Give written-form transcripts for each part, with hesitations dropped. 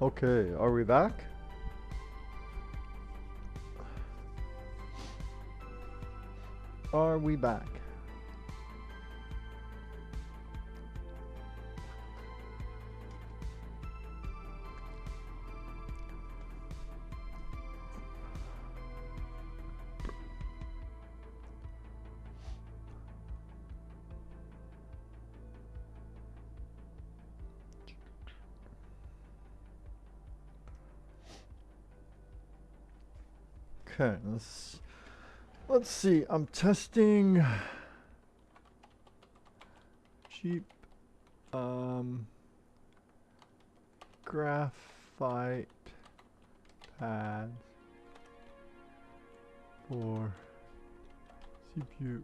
Okay, are we back? Are we back? Okay, let's see. I'm testing cheap graphite pads for CPU.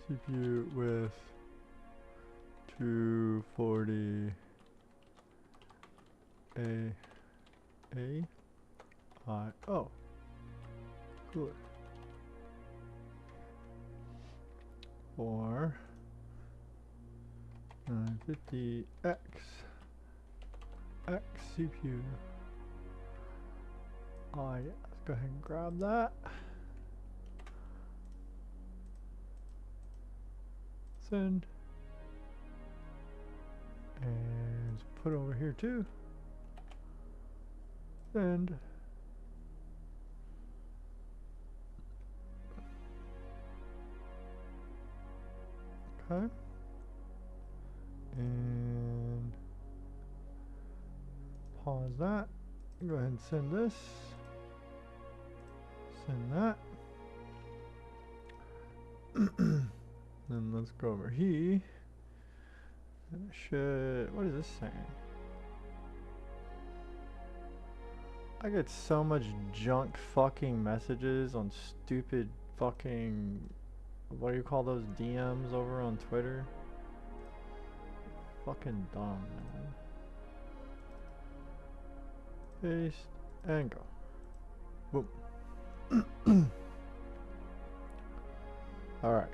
CPU with 240 oh, cool. For 950 X CPU. Oh yeah, let's go ahead and grab that. Send. And put over here too. Send. Okay. And pause that. Go ahead and send this. Send that. Then let's go over here. And it should, what is this saying? I get so much junk fucking messages on stupid fucking, what do you call those DMs over on Twitter? Fucking dumb, man. Paste and go. Boom. Alright.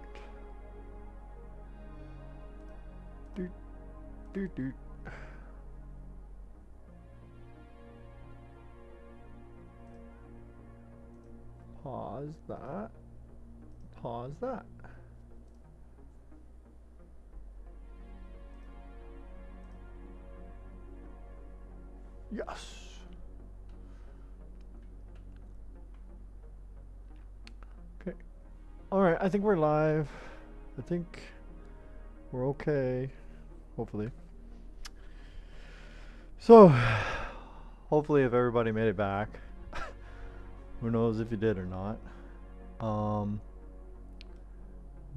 Doot, doot, doot. Pause that. Pause that. Yes. Okay. All right, I think we're live. I think we're okay. Hopefully. So, hopefully if everybody made it back. Who knows if you did or not.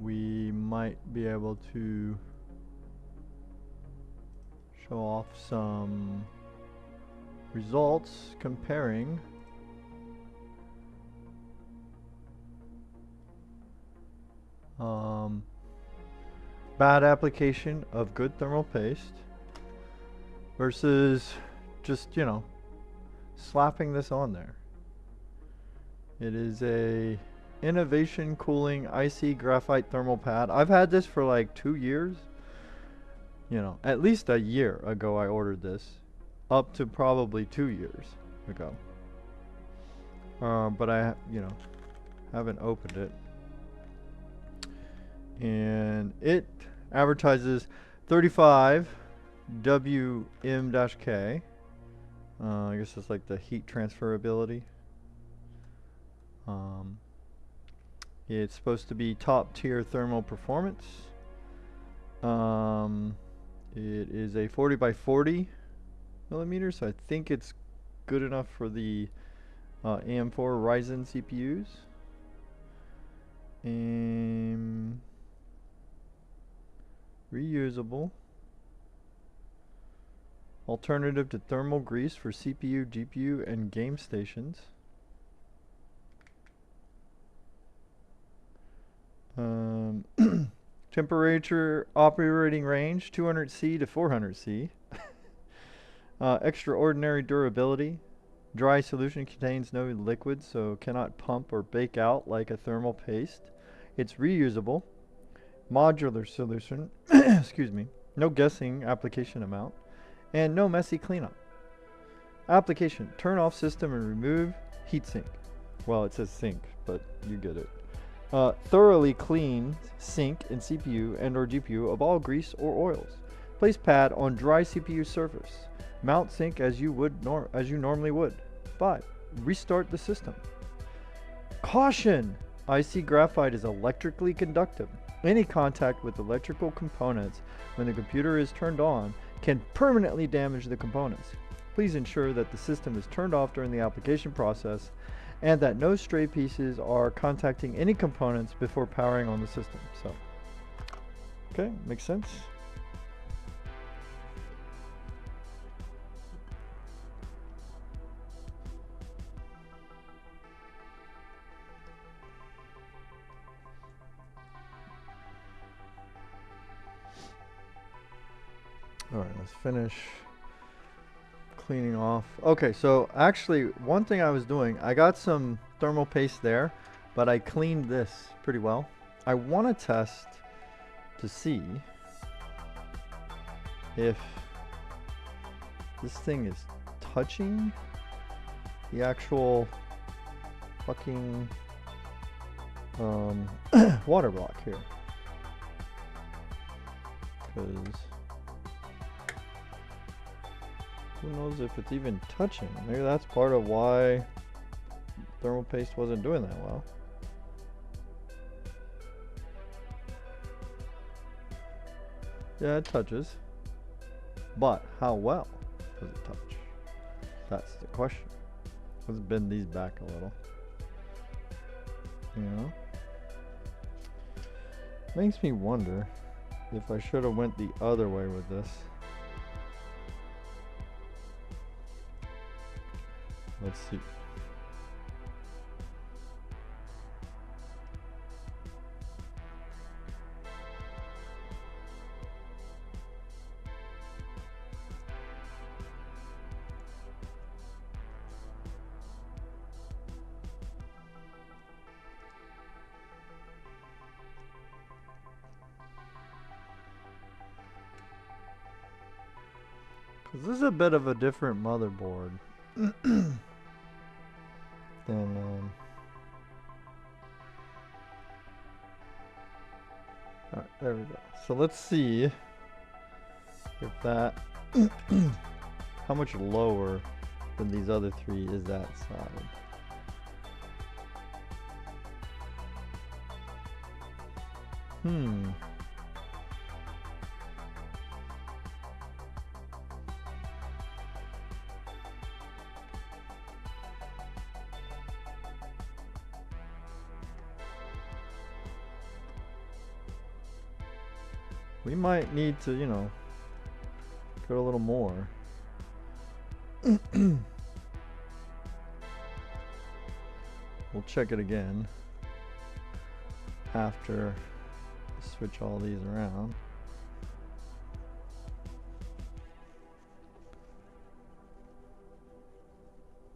We might be able to show off some results comparing bad application of good thermal paste versus just, you know, slapping this on there. It is a Innovation Cooling IC Graphite Thermal Pad. I've had this for like 2 years. You know, at least a year ago I ordered this. Up to probably 2 years ago. But I, you know, haven't opened it. And it advertises 35 WM-K. I guess it's like the heat transferability. It's supposed to be top tier thermal performance. It is a 40 by 40 millimeters, so I think it's good enough for the AM4 Ryzen CPUs. And reusable. Alternative to thermal grease for CPU, GPU, and game stations. Temperature operating range 200C to 400C. Extraordinary durability. Dry solution contains no liquid, so cannot pump or bake out like a thermal paste. It's reusable. modular solution, excuse me, no guessing application amount, and no messy cleanup. Application, turn off system and remove heatsink. Well, it says sink, but you get it. Thoroughly clean sink and CPU and or GPU of all grease or oils. Place pad on dry CPU surface. Mount sink as you normally would. 5. Restart the system. Caution! IC graphite is electrically conductive. Any contact with electrical components when the computer is turned on can permanently damage the components. Please ensure that the system is turned off during the application process and that no stray pieces are contacting any components before powering on the system. So, okay, makes sense. All right, let's finish cleaning off. Okay, so actually one thing I was doing, I got some thermal paste there, but I cleaned this pretty well. I want to test to see if this thing is touching the actual fucking water block here, because who knows if it's even touching. Maybe that's part of why thermal paste wasn't doing that well. Yeah, it touches. But how well does it touch? That's the question. Let's bend these back a little. You know? Makes me wonder if I should have went the other way with this. Let's see. This is a bit of a different motherboard. Then alright, there we go. So let's see if that how much lower than these other three is that side. We might need to, you know, go a little more. We'll check it again after I switch all these around.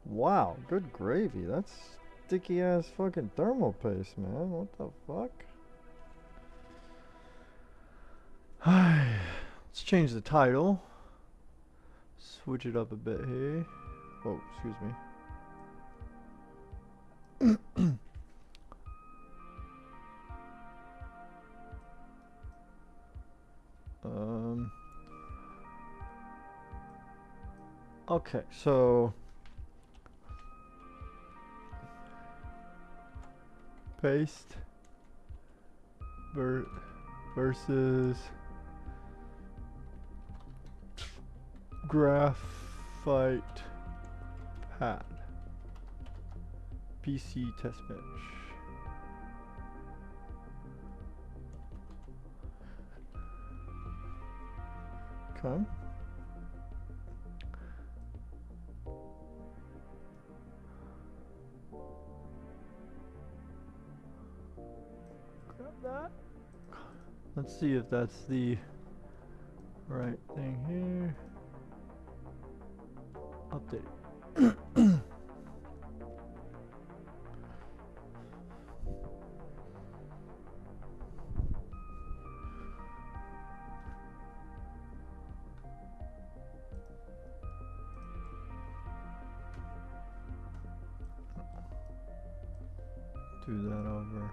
Wow, good gravy. That's sticky ass fucking thermal paste, man. What the fuck? Let's change the title. Switch it up a bit here. Oh, excuse me. Okay, so paste versus graphite pad PC test bench. Okay. Grab that. Let's see if that's the right thing here. Update. do that over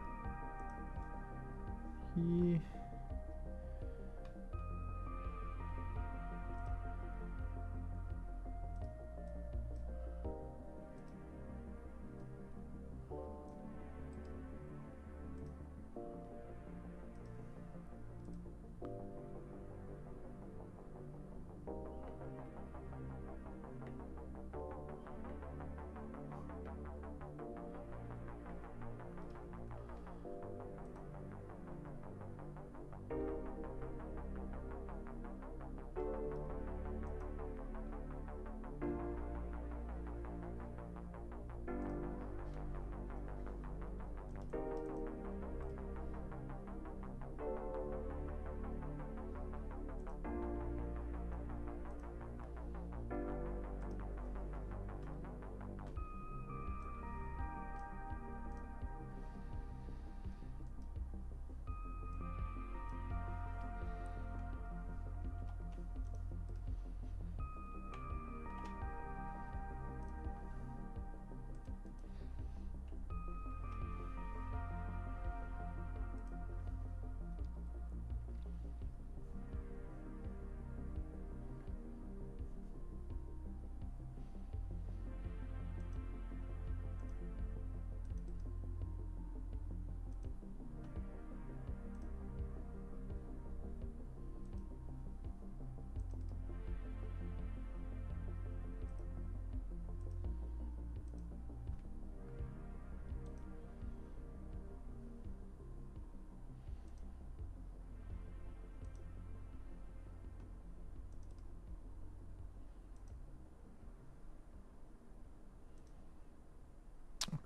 here.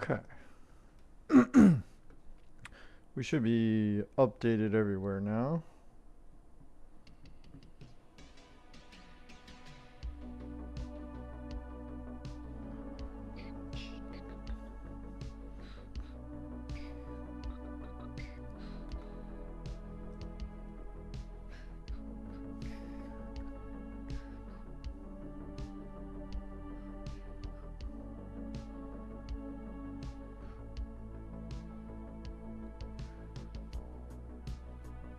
Okay. We should be updated everywhere now.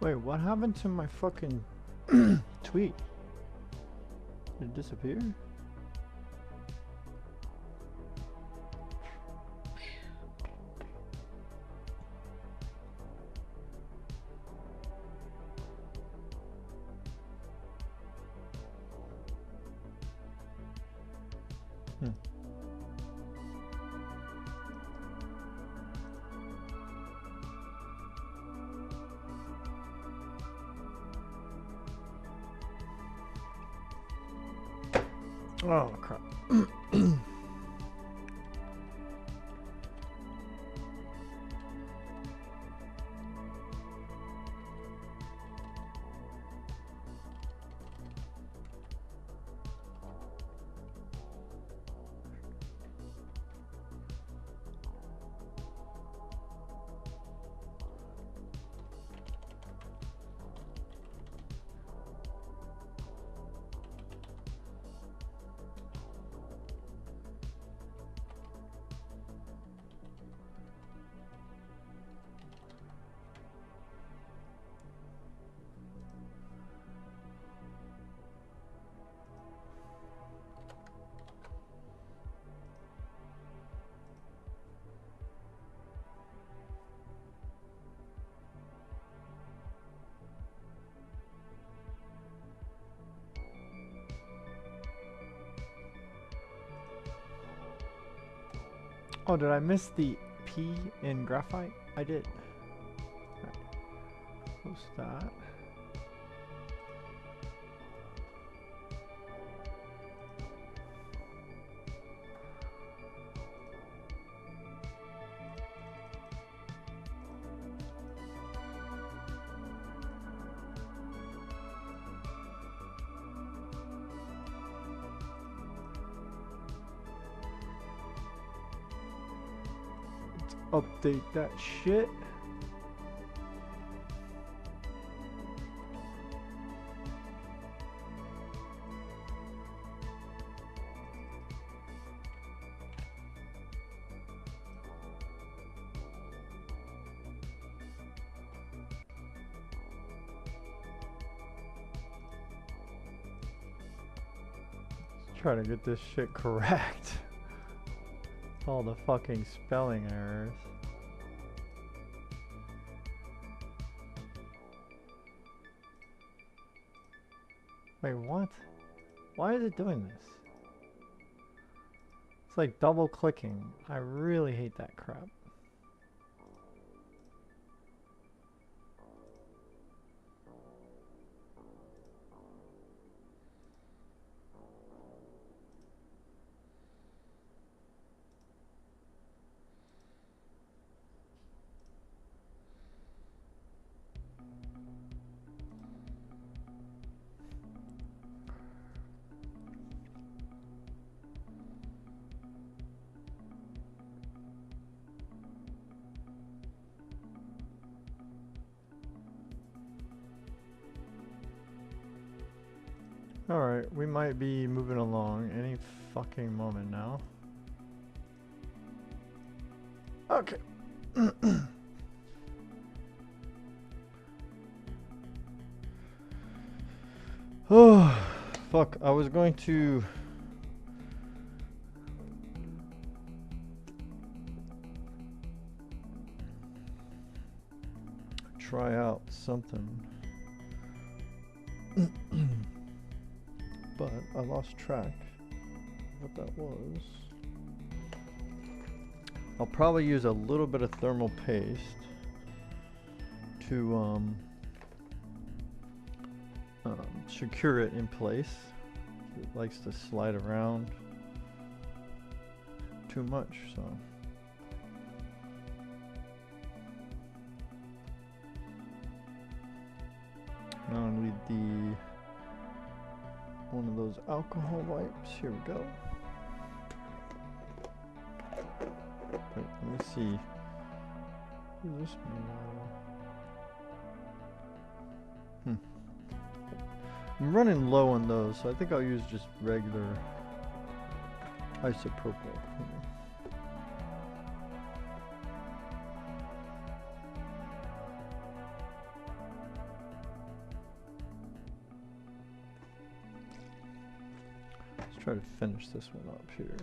Wait, what happened to my fucking tweet? Did it disappear? Oh crap. Oh, did I miss the P in Graphite? I did. Right. Close that. Update that shit. trying to get this shit correct. All the fucking spelling errors. Wait, what? Why is it doing this? It's like double clicking. I really hate that crap. Alright, we might be moving along any fucking moment now. Okay. Oh, fuck. I was going to try out something. But I lost track of what that was. I'll probably use a little bit of thermal paste to secure it in place. It likes to slide around too much, so. Now I need one of those alcohol wipes. Here we go. Wait, let me see. What does this mean? I'm running low on those, so I think I'll use just regular isopropyl cleaner. Let's try to finish this one up here.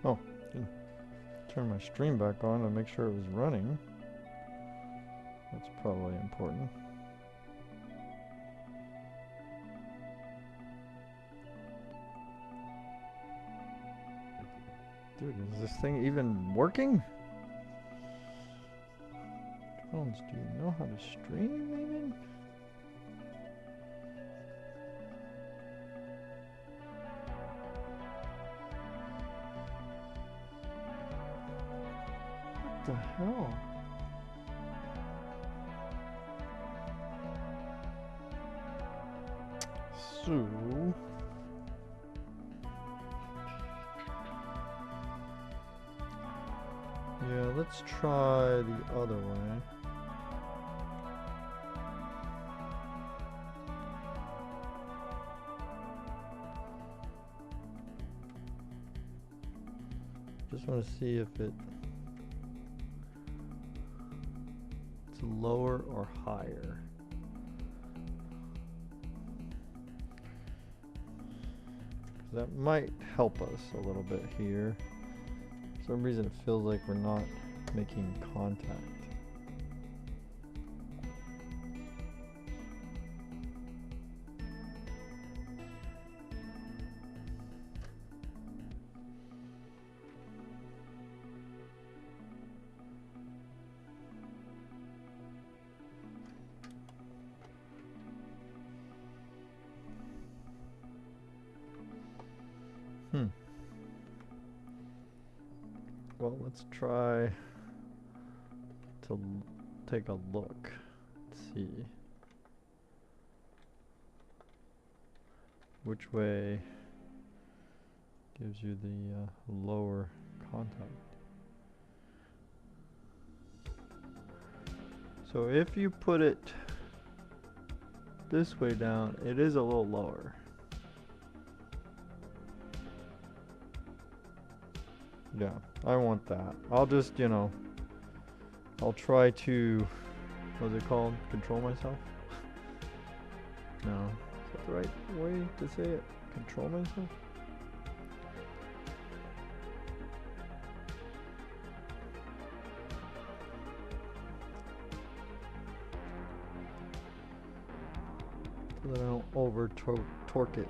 Oh, didn't turn my stream back on to make sure it was running. That's probably important. Dude, is this thing even working? Jones, do you know how to stream even? What the hell? So yeah, let's try the other way. Just want to see if it's lower or higher. That might help us a little bit here. For some reason it feels like we're not making contact. Well, let's try to take a look. Let's see which way gives you the lower contact. So if you put it this way down, it is a little lower. Yeah, I want that. I'll just, you know, I'll try to, what's it called? Control myself? No. Is that the right way to say it? Control myself? So that I don't over torque it.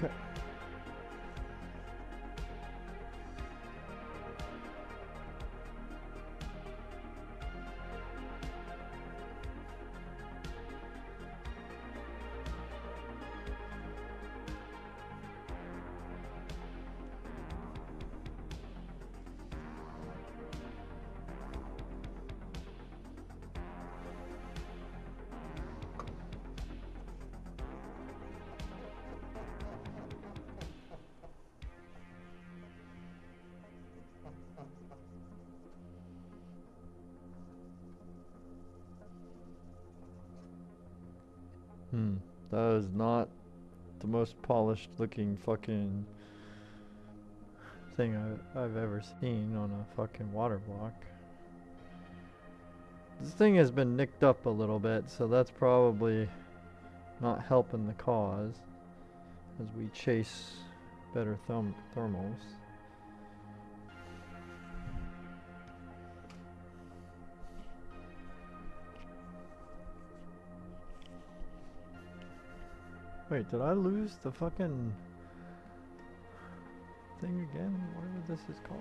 Okay. That is not the most polished looking fucking thing I've ever seen on a fucking water block. This thing has been nicked up a little bit, so that's probably not helping the cause as we chase better thermals. Wait, did I lose the fucking thing again? Whatever this is called.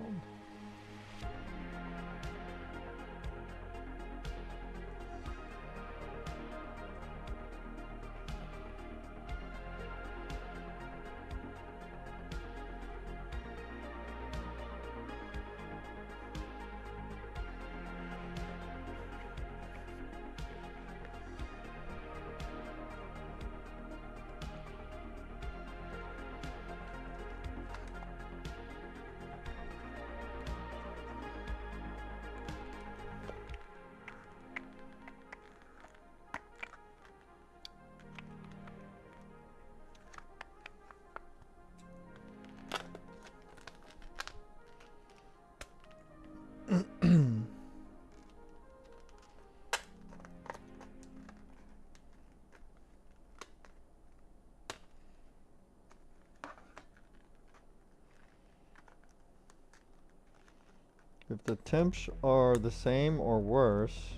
If the temps are the same or worse,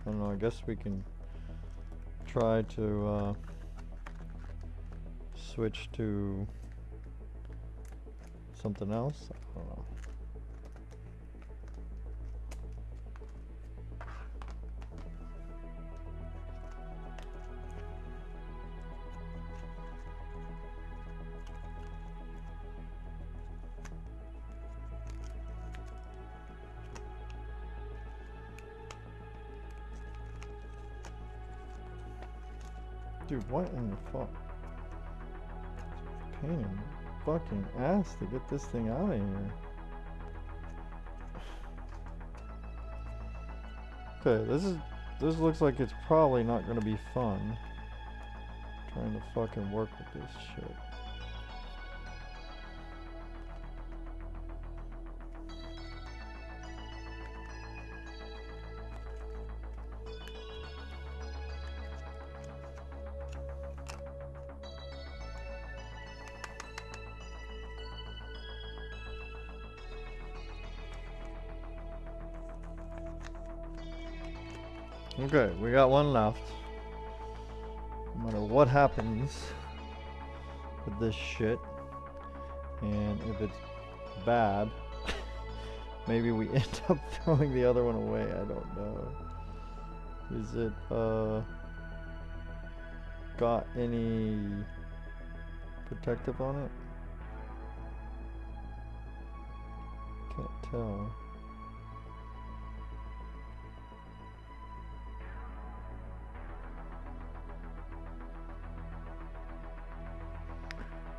I don't know, I guess we can try to switch to something else. I don't know. Dude, what in the fuck? Pain in the fucking ass to get this thing out of here. Okay, this looks like it's probably not gonna be fun. Trying to fucking work with this shit. Okay, we got one left. No matter what happens with this shit, and if it's bad, Maybe we end up throwing the other one away. I don't know. Is it got any protective on it? Can't tell.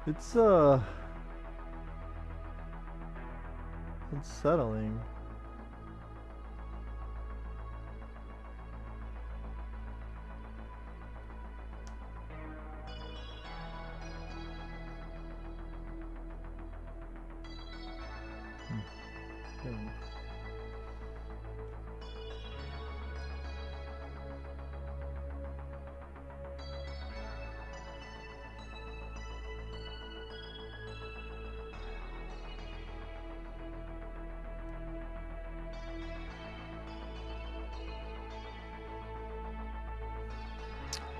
It's unsettling.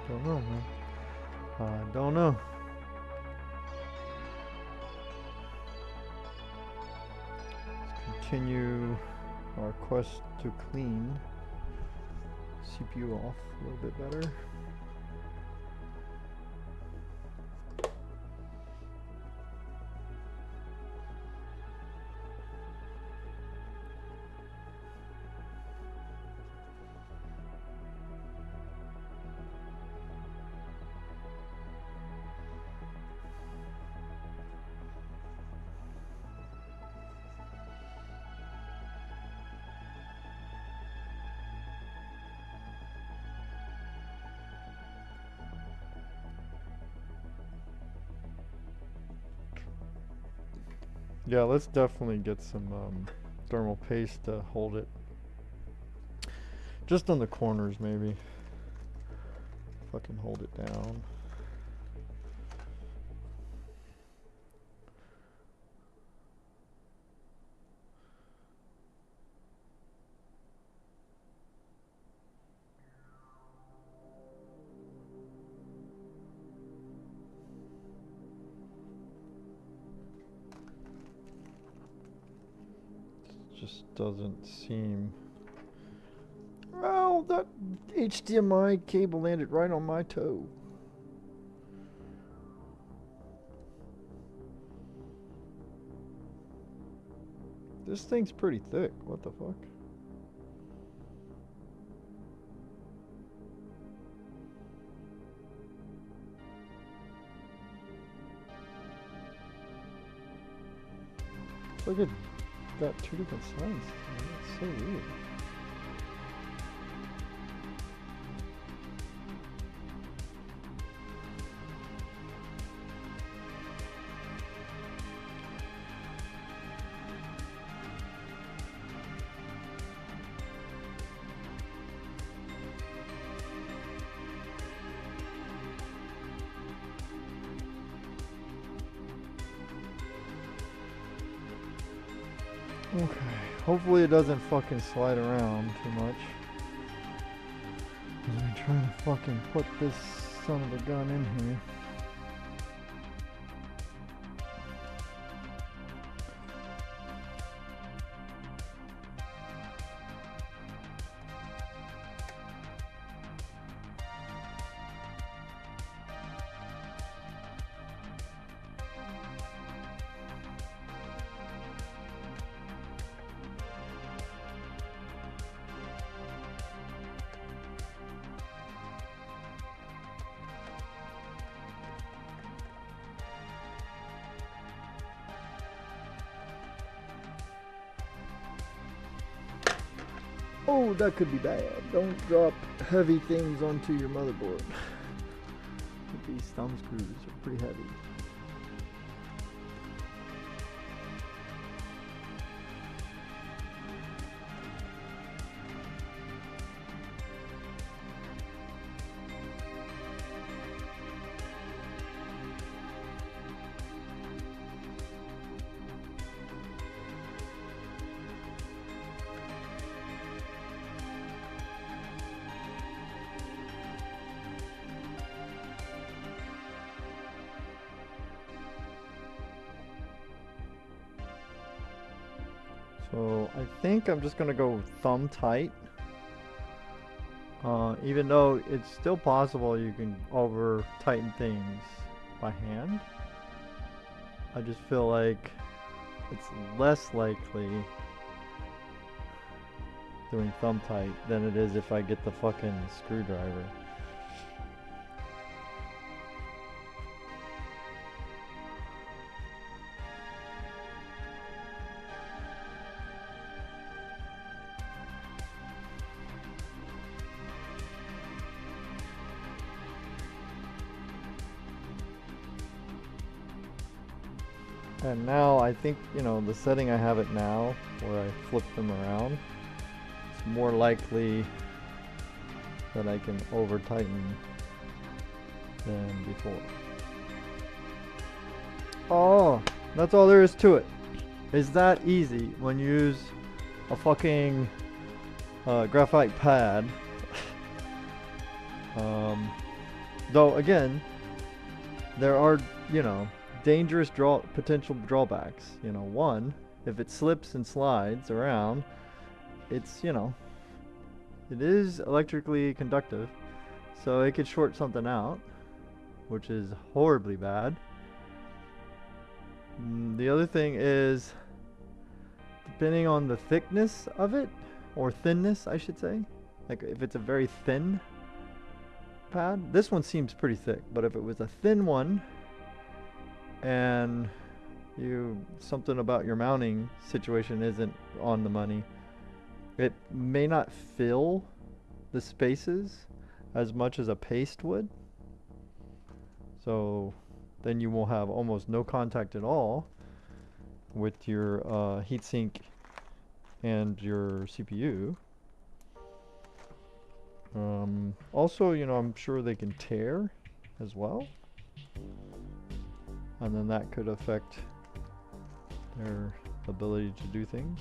Don't know, man. I don't know. Let's continue our quest to clean CPU off a little bit better. Yeah, let's definitely get some thermal paste to hold it. Just on the corners, maybe. If I can hold it down. Just doesn't seem. Oh, that HDMI cable landed right on my toe. This thing's pretty thick. What the fuck? Look at. Got two different sides. That's so weird. Okay, hopefully it doesn't fucking slide around too much. I'm trying to fucking put this son of a gun in here. Oh, that could be bad. Don't drop heavy things onto your motherboard. These thumb screws are pretty heavy. So I think I'm just gonna go thumb tight. Even though it's still possible you can over tighten things by hand. I just feel like it's less likely doing thumb tight than it is if I get the fucking screwdriver. And now I think, you know, the setting I have it now, where I flip them around, it's more likely that I can over tighten than before. Oh, that's all there is to it. It's that easy when you use a fucking graphite pad. Though again, there are, you know, dangerous potential drawbacks. You know, one, if it slips and slides around, it's, you know, it is electrically conductive, so it could short something out, which is horribly bad. The other thing is, depending on the thickness of it, or thinness I should say, like if it's a very thin pad, this one seems pretty thick, but if it was a thin one and something about your mounting situation isn't on the money, it may not fill the spaces as much as a paste would. So then you will have almost no contact at all with your heatsink and your CPU. Also, you know, I'm sure they can tear as well, and then that could affect their ability to do things.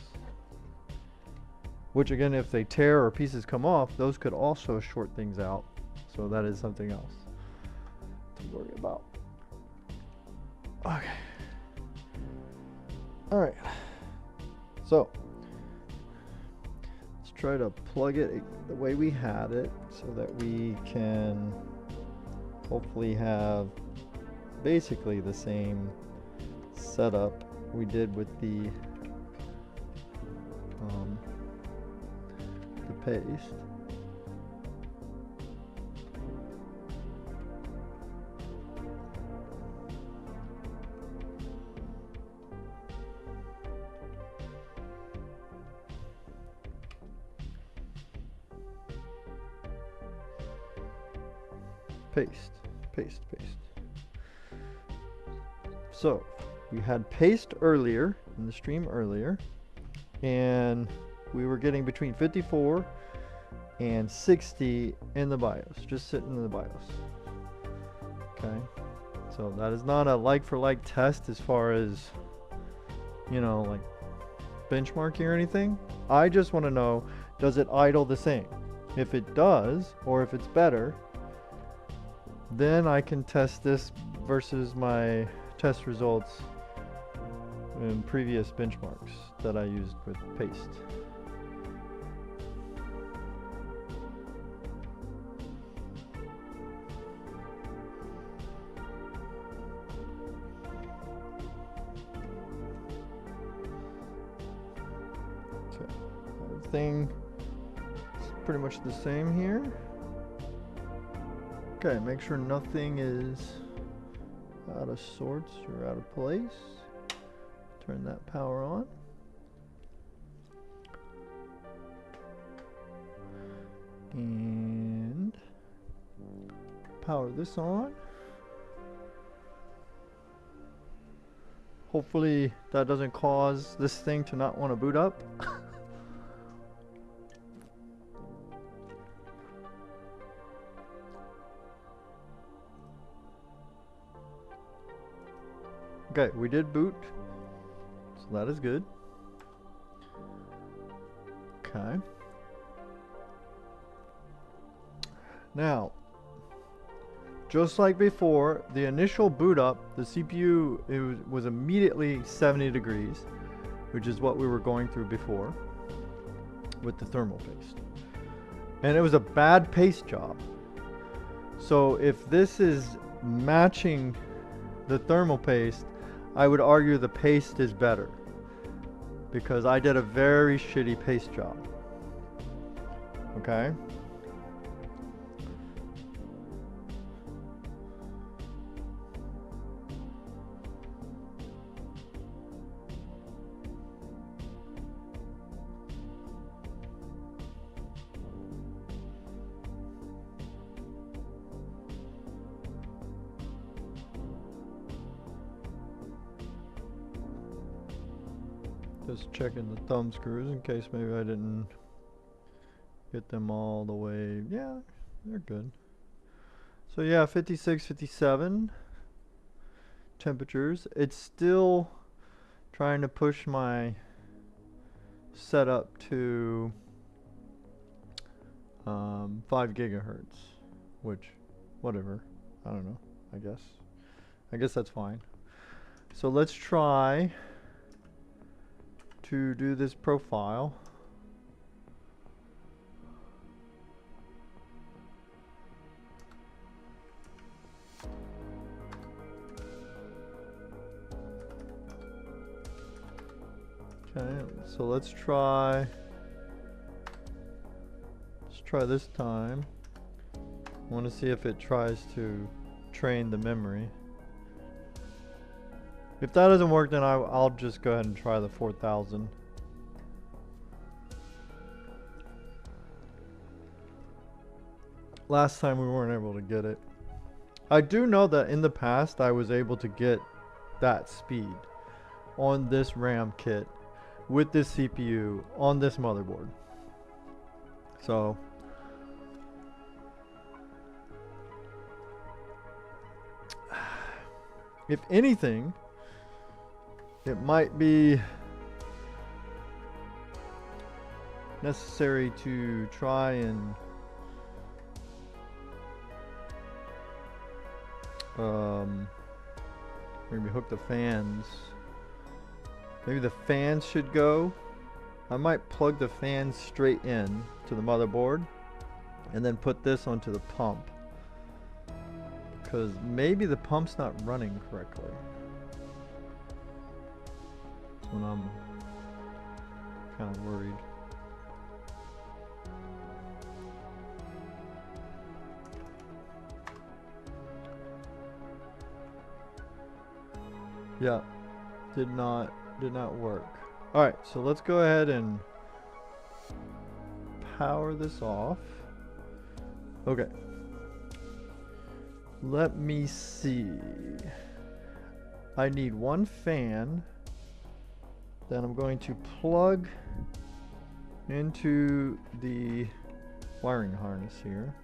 Which again, if they tear or pieces come off, those could also short things out. So that is something else to worry about. Okay. Alright. So let's try to plug it the way we had it so that we can hopefully have basically the same setup we did with the paste. Paste. So we had paste earlier in the stream earlier, and we were getting between 54 and 60 in the BIOS, just sitting in the BIOS. Okay, so that is not a like for like test as far as, you know, like benchmarking or anything. I just want to know, does it idle the same? If it does, or if it's better, then I can test this versus my test results in previous benchmarks that I used with paste. Okay, everything is pretty much the same here. Okay, make sure nothing is out of sorts or out of place. Turn that power on. And power this on. Hopefully that doesn't cause this thing to not want to boot up. Okay, we did boot, so that is good. Okay. Now, just like before, the initial boot up, the CPU was immediately 70 degrees, which is what we were going through before with the thermal paste. And it was a bad paste job. So if this is matching the thermal paste, I would argue the paste is better, because I did a very shitty paste job. Okay? Just checking the thumb screws in case maybe I didn't get them all the way. Yeah, they're good. So yeah, 56, 57 temperatures. It's still trying to push my setup to 5 gigahertz, which, whatever, I don't know, I guess that's fine. So let's try to do this profile. Okay, so let's try this time. I want to see if it tries to train the memory. If that doesn't work, then I'll just go ahead and try the 4000. Last time we weren't able to get it. I do know that in the past I was able to get that speed on this RAM kit with this CPU on this motherboard. So if anything, it might be necessary to try and maybe hook the fans. Maybe the fans should go. I might plug the fans straight in to the motherboard and then put this onto the pump, because maybe the pump's not running correctly. That's when I'm kind of worried. Yeah, did not work. All right, so let's go ahead and power this off. Okay. Let me see. I need one fan that I'm going to plug into the wiring harness here.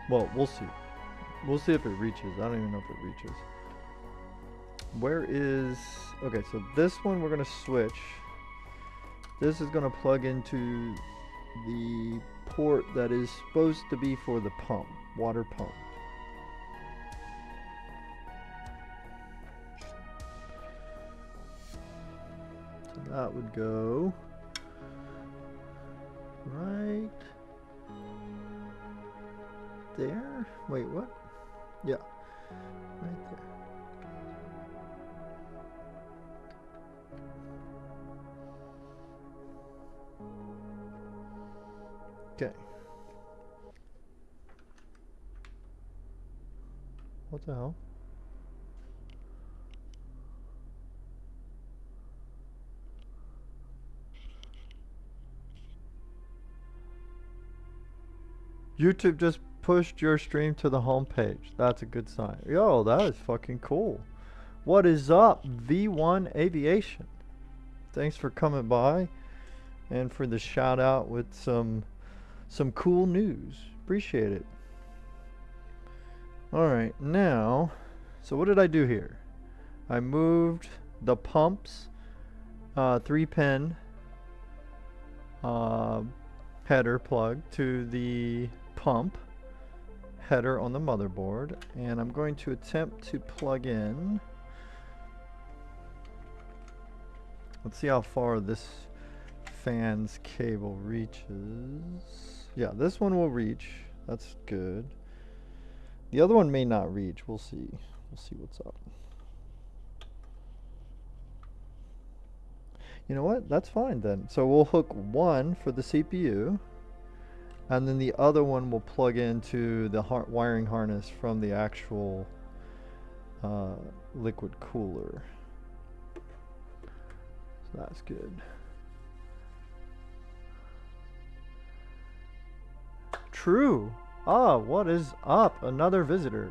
Well, we'll see. We'll see if it reaches. I don't even know if it reaches. Where is... Okay, so this one we're going to switch. This is going to plug into the port that is supposed to be for the pump, water pump. So that would go right there. Wait, what? Yeah, right there. Okay. What the hell? YouTube just pushed your stream to the home page. That's a good sign. Yo, that is fucking cool. What is up, V1 Aviation? Thanks for coming by and for the shout out with some cool news. Appreciate it. Alright, now, so what did I do here? I moved the pump's 3-pin header plug to the pump header on the motherboard, and I'm going to attempt to plug in. Let's see how far this fan's cable reaches. Yeah, this one will reach. That's good. The other one may not reach. We'll see. We'll see what's up. You know what? That's fine then. So we'll hook one for the CPU, and then the other one will plug into the wiring harness from the actual liquid cooler. So that's good. True. Ah, what is up? Another visitor.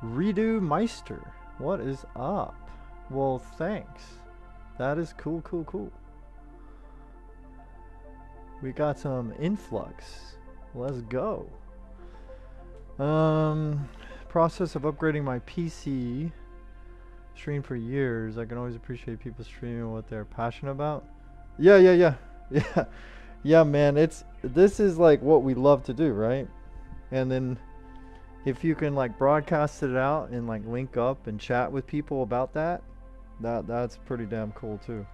Redo Meister. What is up? Well, thanks. That is cool, cool, cool. We got some influx. Let's go. Process of upgrading my PC. Streamed for years. I can always appreciate people streaming what they're passionate about. Yeah, man. This is like what we love to do, right? And then if you can like broadcast it out and like link up and chat with people about that's pretty damn cool too.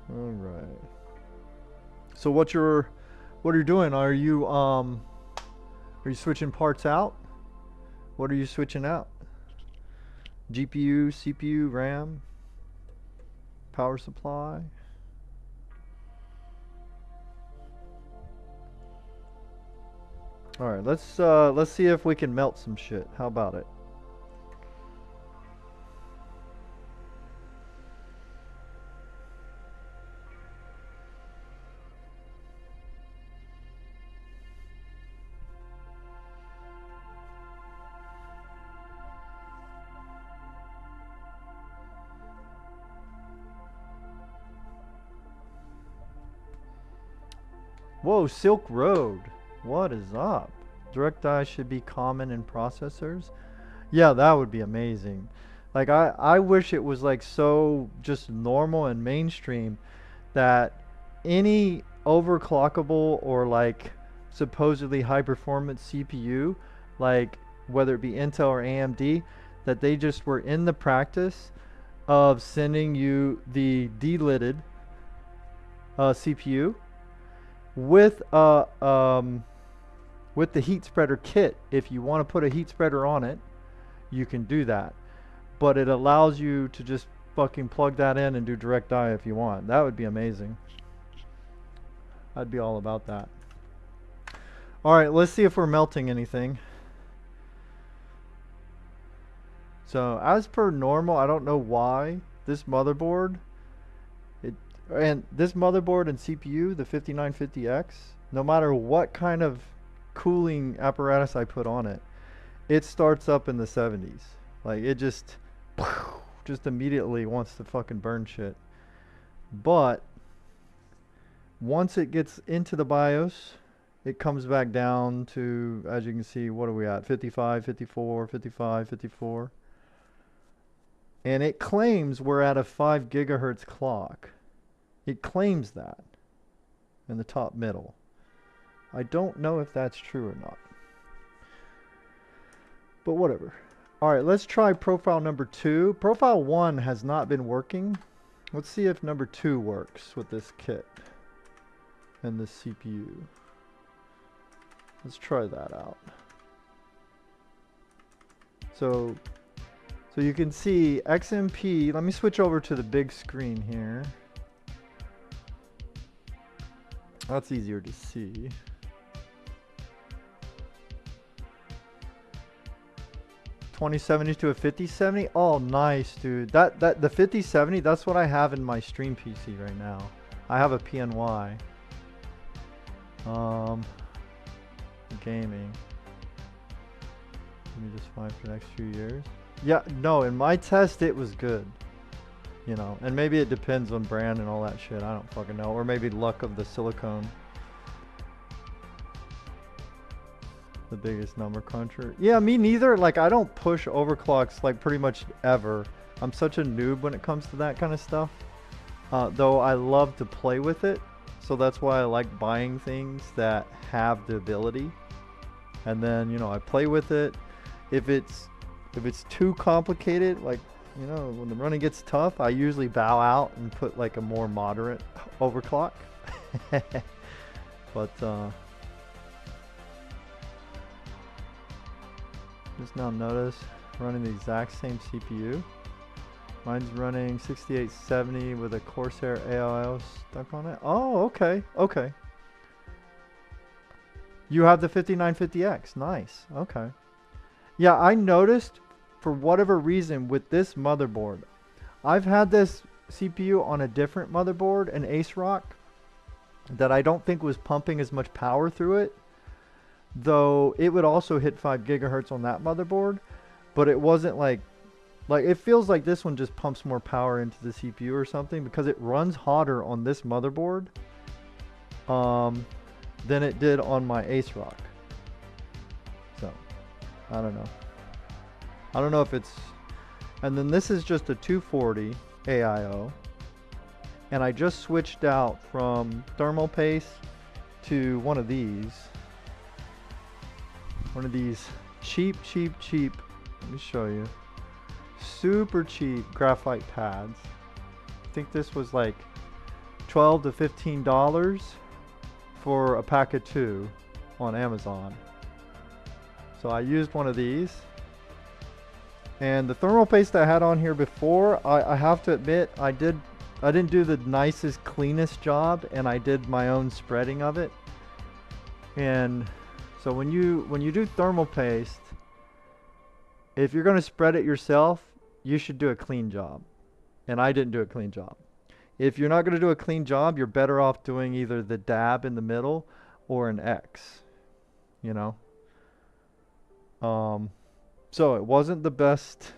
All right. So what are you doing? Are you switching parts out? What are you switching out? GPU, CPU, RAM, power supply. All right, let's see if we can melt some shit. How about it? Whoa, Silk Road. What is up? Direct die should be common in processors. Yeah, that would be amazing. Like I wish it was like so just normal and mainstream that any overclockable or like supposedly high performance CPU, like whether it be Intel or AMD, that they just were in the practice of sending you the delidded CPU with the heat spreader kit. If you want to put a heat spreader on it, you can do that, but it allows you to just fucking plug that in and do direct die if you want. That would be amazing. I'd be all about that. All right, let's see if we're melting anything. So as per normal, I don't know why this motherboard and CPU, the 5950X, no matter what kind of cooling apparatus I put on it, it starts up in the 70s. Like it just immediately wants to fucking burn shit. But once it gets into the BIOS, it comes back down to, as you can see, what are we at? 55, 54, 55, 54. And it claims we're at a 5 gigahertz clock. It claims that in the top middle. I don't know if that's true or not, but whatever. All right, let's try profile number 2. Profile 1 has not been working. Let's see if number 2 works with this kit and the CPU. Let's try that out. So you can see XMP. Let me switch over to the big screen here. That's easier to see. $2070 to a 5070. Oh, nice, dude. That the 5070. That's what I have in my stream PC right now. I have a PNY. Gaming. Let me just find for the next few years. Yeah, no. In my test, it was good. You know, and maybe it depends on brand and all that shit. I don't fucking know. Or maybe luck of the silicone. The biggest number cruncher. Yeah, me neither. Like, I don't push overclocks like pretty much ever. I'm such a noob when it comes to that kind of stuff. Though I love to play with it. So that's why I like buying things that have the ability. and then, you know, I play with it. If it's too complicated, like, you know, when the running gets tough, I usually bow out and put like a more moderate overclock. But just now notice running the exact same CPU. Mine's running 6870 with a Corsair AIO stuck on it. Oh, okay, okay. You have the 5950X, nice, okay. Yeah, I noticed for whatever reason with this motherboard, I've had this CPU on a different motherboard, an Ace Rock, that I don't think was pumping as much power through it, though it would also hit 5 gigahertz on that motherboard, but it wasn't like it feels like this one just pumps more power into the CPU or something, because it runs hotter on this motherboard than it did on my Ace Rock. So, I don't know. I don't know if it's... And then this is just a 240 AIO. And I just switched out from thermal paste to one of these. One of these cheap. Let me show you. Super cheap graphite pads. I think this was like $12 to $15 for a pack of 2 on Amazon. So I used one of these. And the thermal paste I had on here before, I have to admit, I didn't do the nicest, cleanest job, and I did my own spreading of it. And so when you do thermal paste, if you're going to spread it yourself, you should do a clean job. And I didn't do a clean job. If you're not going to do a clean job, you're better off doing either the dab in the middle or an X, you know. So it wasn't the best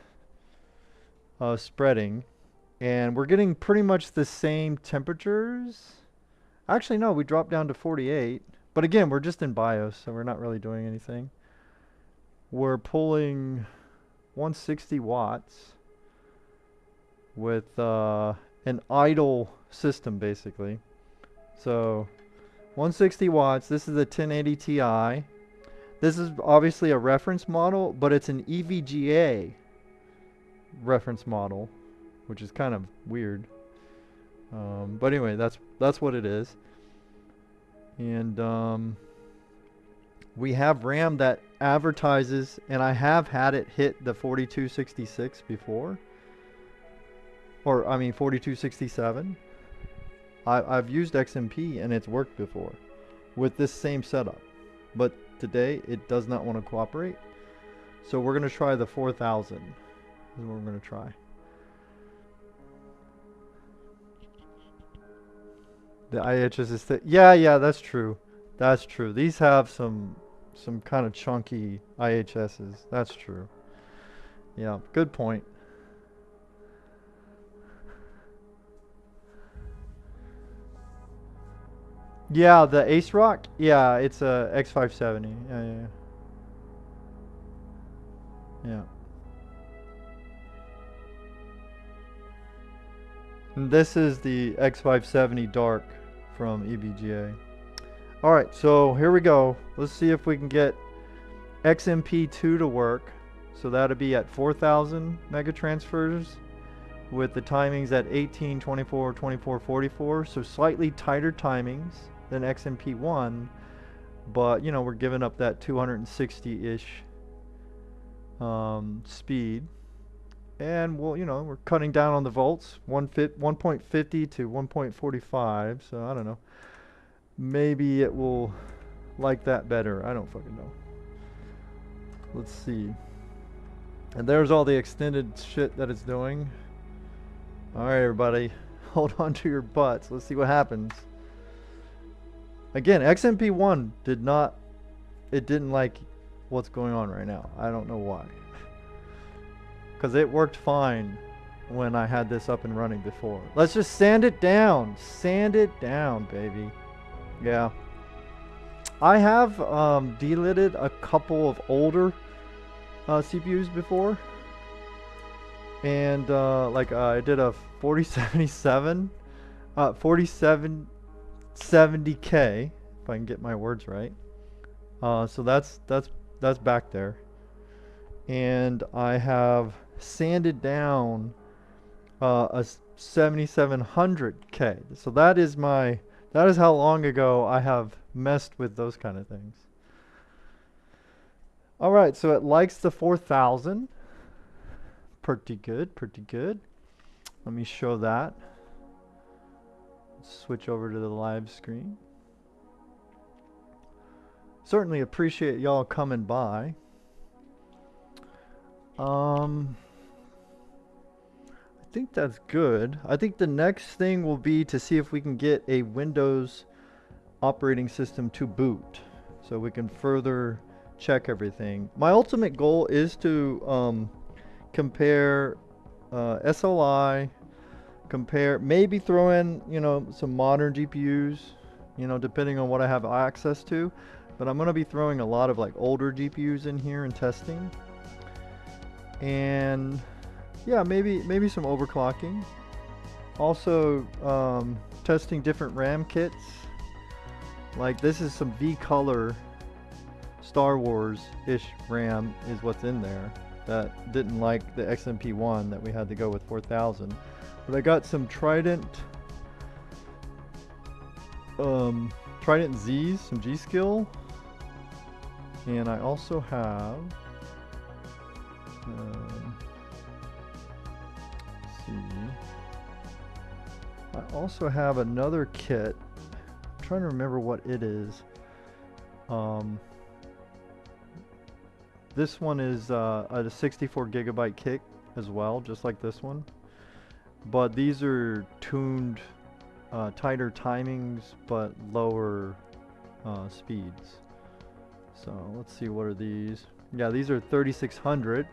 spreading, and we're getting pretty much the same temperatures. Actually, no, we dropped down to 48, but again, we're just in BIOS, so we're not really doing anything. We're pulling 160 watts with an idle system, basically. So 160 watts. This is a 1080 Ti. This is obviously a reference model, but it's an EVGA reference model, which is kind of weird. But anyway, that's what it is. And we have RAM that advertises, and I have had it hit the 4266 before. Or, I mean, 4267. I've used XMP and it's worked before with this same setup. But today, it does not want to cooperate. So we're going to try the 4000. This is what we're going to try. The IHS is thick. Yeah, that's true. That's true. These have some kind of chunky IHSs. That's true. Yeah, good point. Yeah, the Ace Rock. Yeah, it's a X570. Yeah. And this is the X570 Dark from EVGA. Alright, so here we go. Let's see if we can get XMP2 to work. So that'll be at 4000 megatransfers with the timings at 18, 24, 24, 44. So slightly tighter timings than XMP1, but you know, we're giving up that 260-ish speed. And we'll, you know, we're cutting down on the volts, 1.50 to 1.45, so I don't know. Maybe it will like that better. I don't fucking know. Let's see. And there's all the extended shit that it's doing. Alright, everybody. Hold on to your butts. Let's see what happens. Again, XMP1 didn't like what's going on right now. I don't know why. Because it worked fine when I had this up and running before. Let's just sand it down. Sand it down, baby. Yeah. I have delitted a couple of older CPUs before. And like I did a 4070, 4770K, if I can get my words right. So that's back there. And I have sanded down a 7700K. So that is how long ago I have messed with those kind of things. All right, so it likes the 4000. Pretty good, pretty good. Let me show that. Switch over to the live screen. Certainly appreciate y'all coming by. I think that's good. I think the next thing will be to see if we can get a Windows operating system to boot, so we can further check everything. My ultimate goal is to compare SLI, maybe throw in, you know, some modern GPUs, you know, depending on what I have access to. But I'm going to be throwing a lot of like older GPUs in here and testing. And yeah, maybe some overclocking. Also testing different RAM kits. Like this is some V-Color Star Wars-ish RAM is what's in there. That didn't like the XMP1 that we had to go with 4000. But I got some Trident Z's, some G-Skill. And I also have let's see. I also have another kit. I'm trying to remember what it is. This one is a 64 gigabyte kit as well, just like this one. But these are tuned, tighter timings, but lower speeds. So let's see, what are these? Yeah, these are 3600,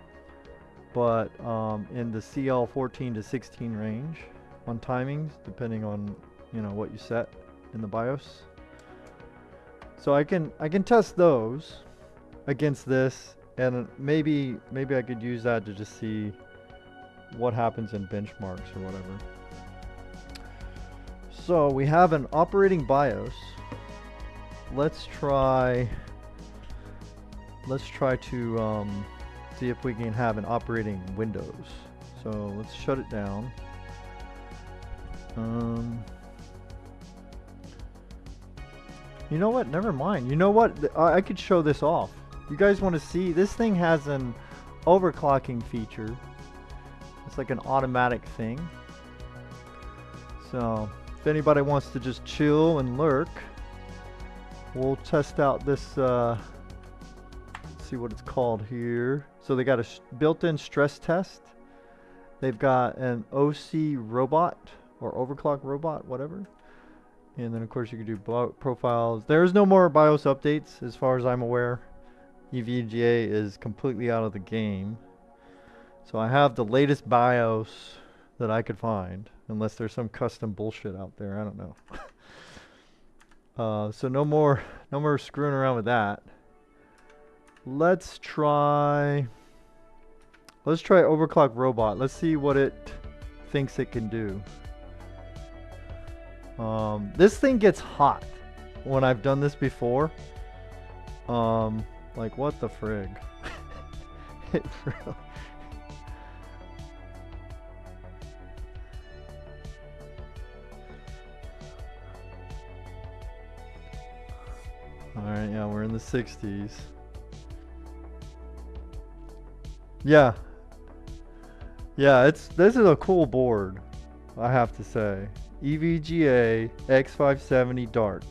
but in the CL 14 to 16 range on timings, depending on, you know, what you set in the BIOS. So I can test those against this, and maybe I could use that to just see what happens in benchmarks or whatever. So we have an operating BIOS. Let's try to see if we can have an operating Windows. So let's shut it down. You know what? Never mind. You know what? I could show this off. You guys want to see? This thing has an overclocking feature. It's like an automatic thing. So if anybody wants to just chill and lurk, we'll test out this. See what it's called here. So they got a built-in stress test. They've got an OC robot or overclock robot, whatever. And then of course you can do profiles. There's no more BIOS updates as far as I'm aware. EVGA is completely out of the game. So I have the latest BIOS that I could find, unless there's some custom bullshit out there. I don't know. So no more screwing around with that. Let's try overclock robot. Let's see what it thinks it can do. This thing gets hot when I've done this before. Like what the frig? It really. All right, yeah, we're in the 60s. Yeah, this is a cool board, I have to say. EVGA X570 Dark.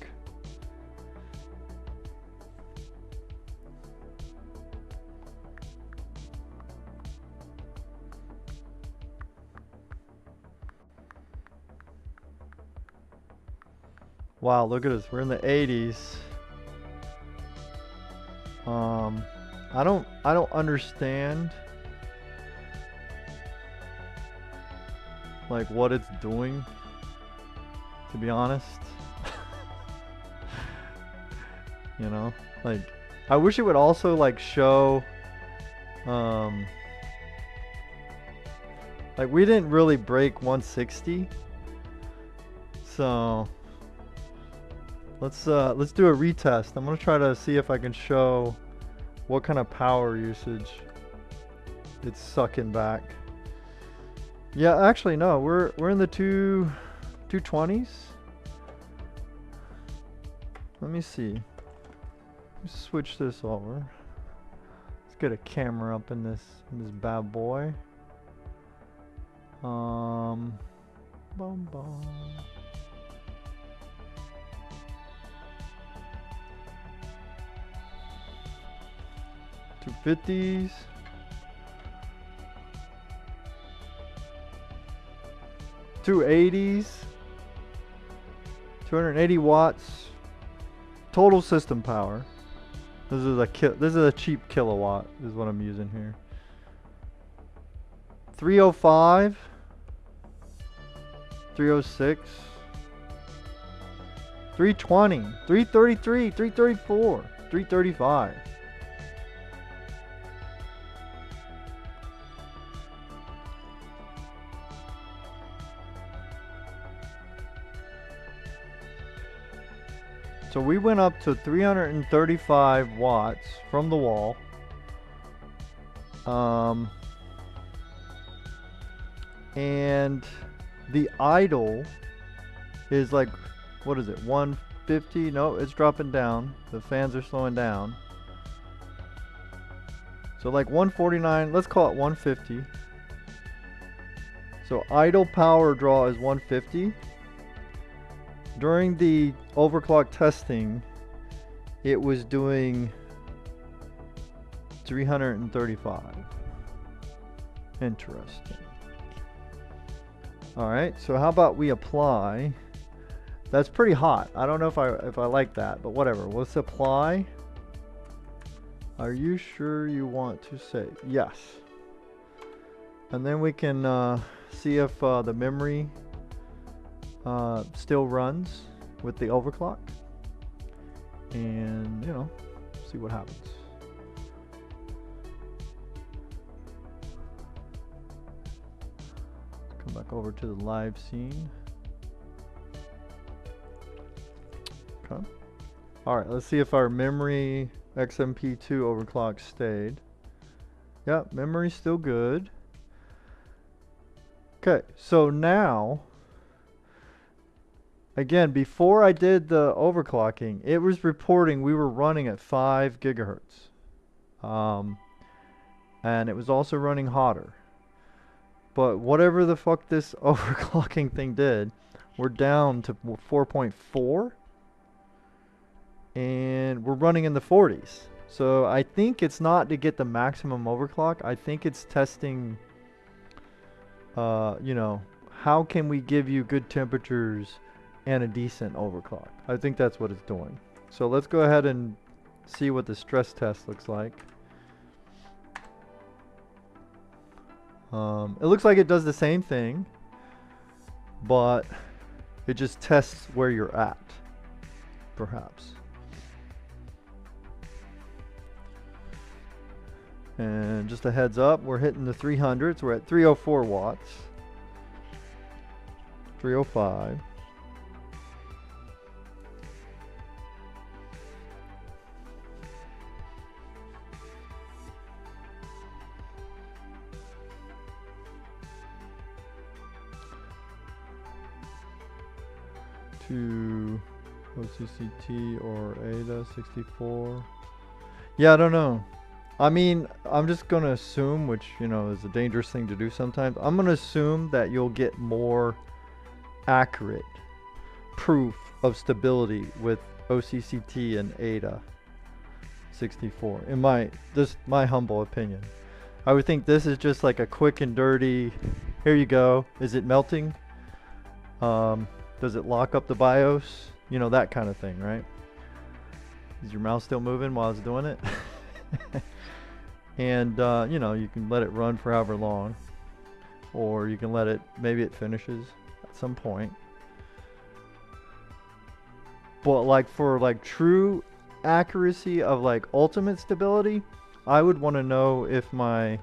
Wow, look at us. We're in the 80s. I don't understand like what it's doing, to be honest. You know, like I wish it would also like show like we didn't really break 160, so let's do a retest. I'm gonna try to see if I can show what kind of power usage it's sucking back. Yeah, actually no, we're in the 220s. Let me see. Let's switch this over. Let's get a camera up in this bad boy. Boom, boom. 250s. 280s. 280 watts. Total system power. This is a cheap kilowatt is what I'm using here. 305. 306. 320. 333. 334. 335. So we went up to 335 watts from the wall. And the idle is like, what is it, 150? No, it's dropping down. The fans are slowing down. So like 149, let's call it 150. So idle power draw is 150. During the overclock testing, it was doing 335. Interesting. Alright, so how about we apply? That's pretty hot. I don't know if I like that, but whatever. Let's apply. Are you sure you want to save? Yes. And then we can see if the memory still runs with the overclock, and you know, see what happens. Come back over to the live scene. Okay. All right, let's see if our memory XMP2 overclock stayed. Yep, memory's still good. Okay, so now, again, before I did the overclocking, it was reporting we were running at 5 gigahertz. And it was also running hotter. But whatever the fuck this overclocking thing did, we're down to 4.4. And we're running in the 40s. So I think it's not to get the maximum overclock. I think it's testing, you know, how can we give you good temperatures and a decent overclock. I think that's what it's doing. So let's go ahead and see what the stress test looks like. It looks like it does the same thing, but it just tests where you're at, perhaps. And just a heads up, we're hitting the 300s. We're at 304 watts. 305. To OCCT or ADA 64. Yeah, I don't know. I mean, I'm just going to assume, which, you know, is a dangerous thing to do sometimes. I'm going to assume that you'll get more accurate proof of stability with OCCT and ADA 64. In my humble opinion. I would think this is just like a quick and dirty, here you go. Is it melting? Does it lock up the BIOS? You know, that kind of thing, right? Is your mouse still moving while it's doing it? And you know, you can let it run for however long, or you can let it, maybe it finishes at some point. But like for like true accuracy of like ultimate stability, I would want to know if my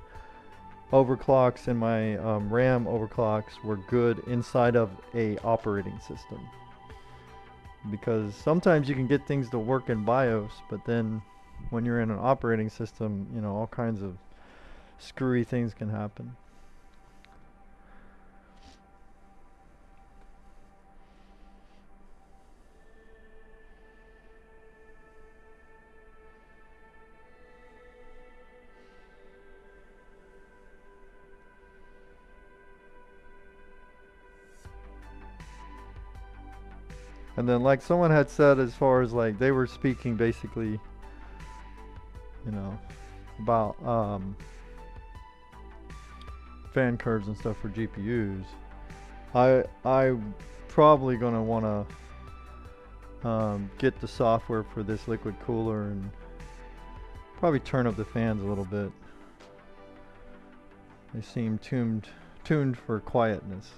overclocks and my RAM overclocks were good inside of a operating system. because sometimes you can get things to work in BIOS, but then when you're in an operating system, you know, all kinds of screwy things can happen. And then, like someone had said, as far as like they were speaking basically, you know, about fan curves and stuff for GPUs. I probably gonna wanna get the software for this liquid cooler and probably turn up the fans a little bit. They seem tuned for quietness.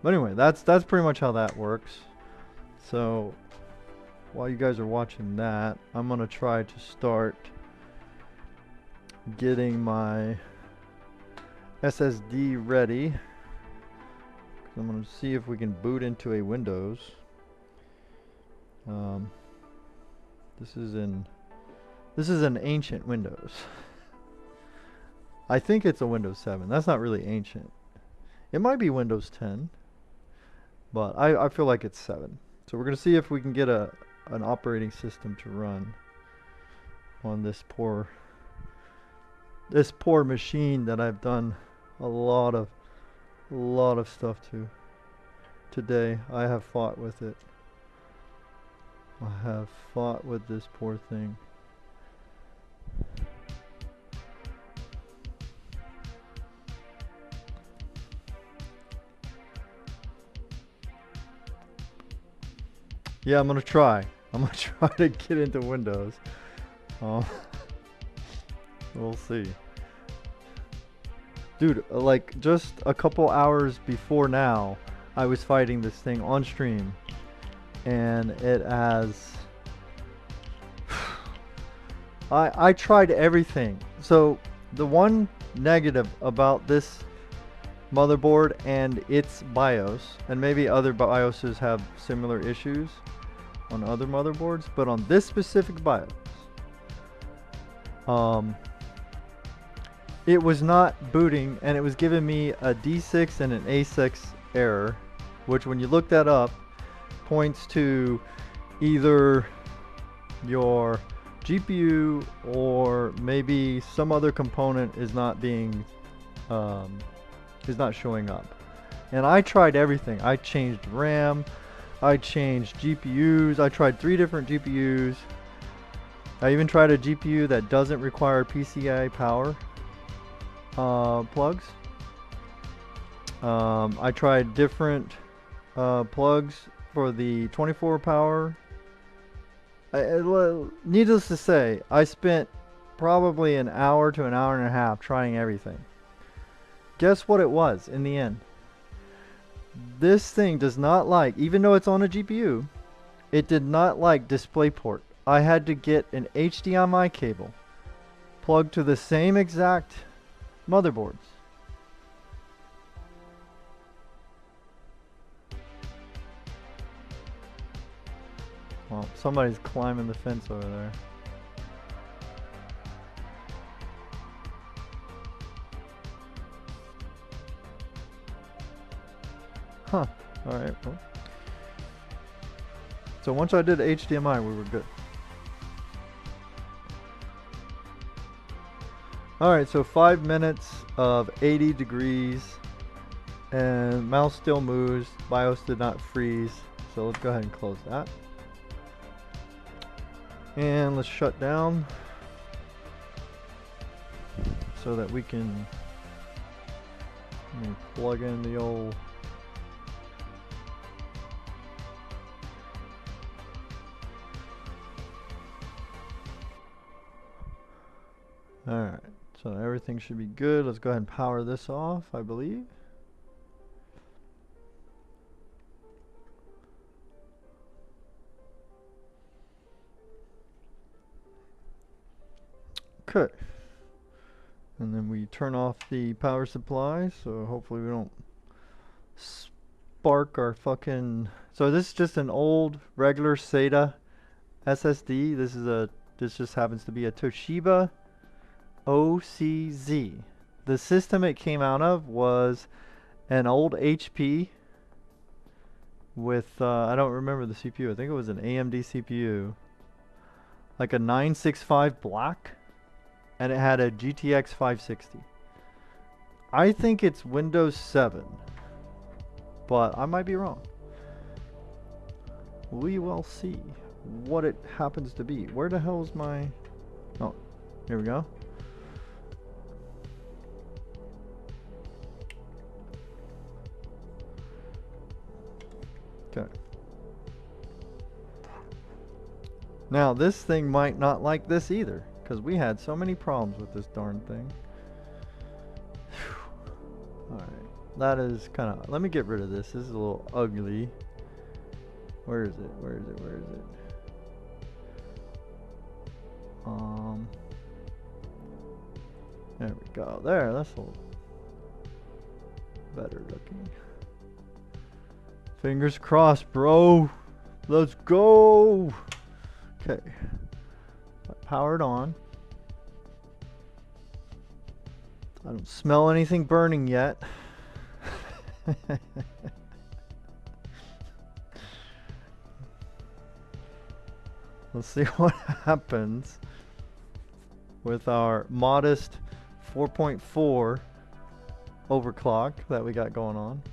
But anyway, that's pretty much how that works. So while you guys are watching that, I'm gonna try to start getting my SSD ready. I'm gonna see if we can boot into a Windows. This is an ancient Windows. I think it's a Windows 7. That's not really ancient. It might be Windows 10. But I feel like it's 7. So we're going to see if we can get an operating system to run on this poor machine that I've done a lot of stuff to. Today I have fought with it. I have fought with this poor thing. Yeah, I'm gonna try to get into Windows. We'll see. Dude, like just a couple hours before now, I was fighting this thing on stream, and it has I tried everything. So the one negative about this motherboard and its BIOS, and maybe other BIOSes have similar issues on other motherboards, but on this specific BIOS, it was not booting, and it was giving me a D6 and an A6 error, which when you look that up points to either your GPU or maybe some other component is not being is not showing up. And I tried everything. I changed RAM, I changed GPUs, I tried 3 different GPUs. I even tried a GPU that doesn't require PCI power plugs. I tried different plugs for the 24 power. Needless to say, I spent probably an hour to an hour and a half trying everything. Guess what it was in the end? This thing does not like, even though it's on a GPU, it did not like DisplayPort. I had to get an HDMI cable plugged to the same exact motherboards. Well, somebody's climbing the fence over there. Huh. Alright, well. So once I did HDMI, we were good. Alright, so 5 minutes of 80 degrees, and mouse still moves. BIOS did not freeze. So let's go ahead and close that. And let's shut down so that we can plug in the old Alright, so everything should be good. Let's go ahead and power this off, I believe. Okay. And then we turn off the power supply, so hopefully we don't spark our fucking. So this is just an old regular SATA SSD. This just happens to be a Toshiba OCZ. The system it came out of was an old HP with I don't remember the CPU. I think it was an AMD CPU, like a 965 black, and it had a GTX 560. I think it's Windows 7, but I might be wrong. We will see what it happens to be. Where the hell is my... Oh, here we go. Okay. Now this thing might not like this either, because we had so many problems with this darn thing. Alright, that is kind of... Let me get rid of this. This is a little ugly. Where is it? Where is it? Where is it? There we go. There, that's a little better looking. Fingers crossed, bro. Let's go. Okay. Powered on. I don't smell anything burning yet. Let's see what happens with our modest 4.4 overclock that we got going on.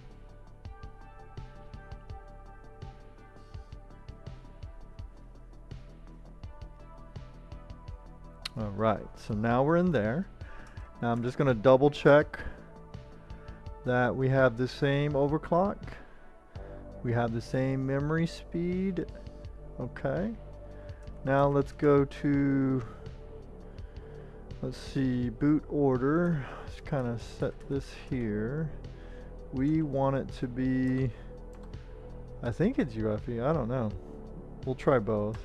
All right, so now we're in there. Now I'm just going to double check that we have the same overclock. We have the same memory speed. Okay. Now let's go to, let's see, boot order. Let's kind of set this here. We want it to be, I think it's UEFI, I don't know. We'll try both.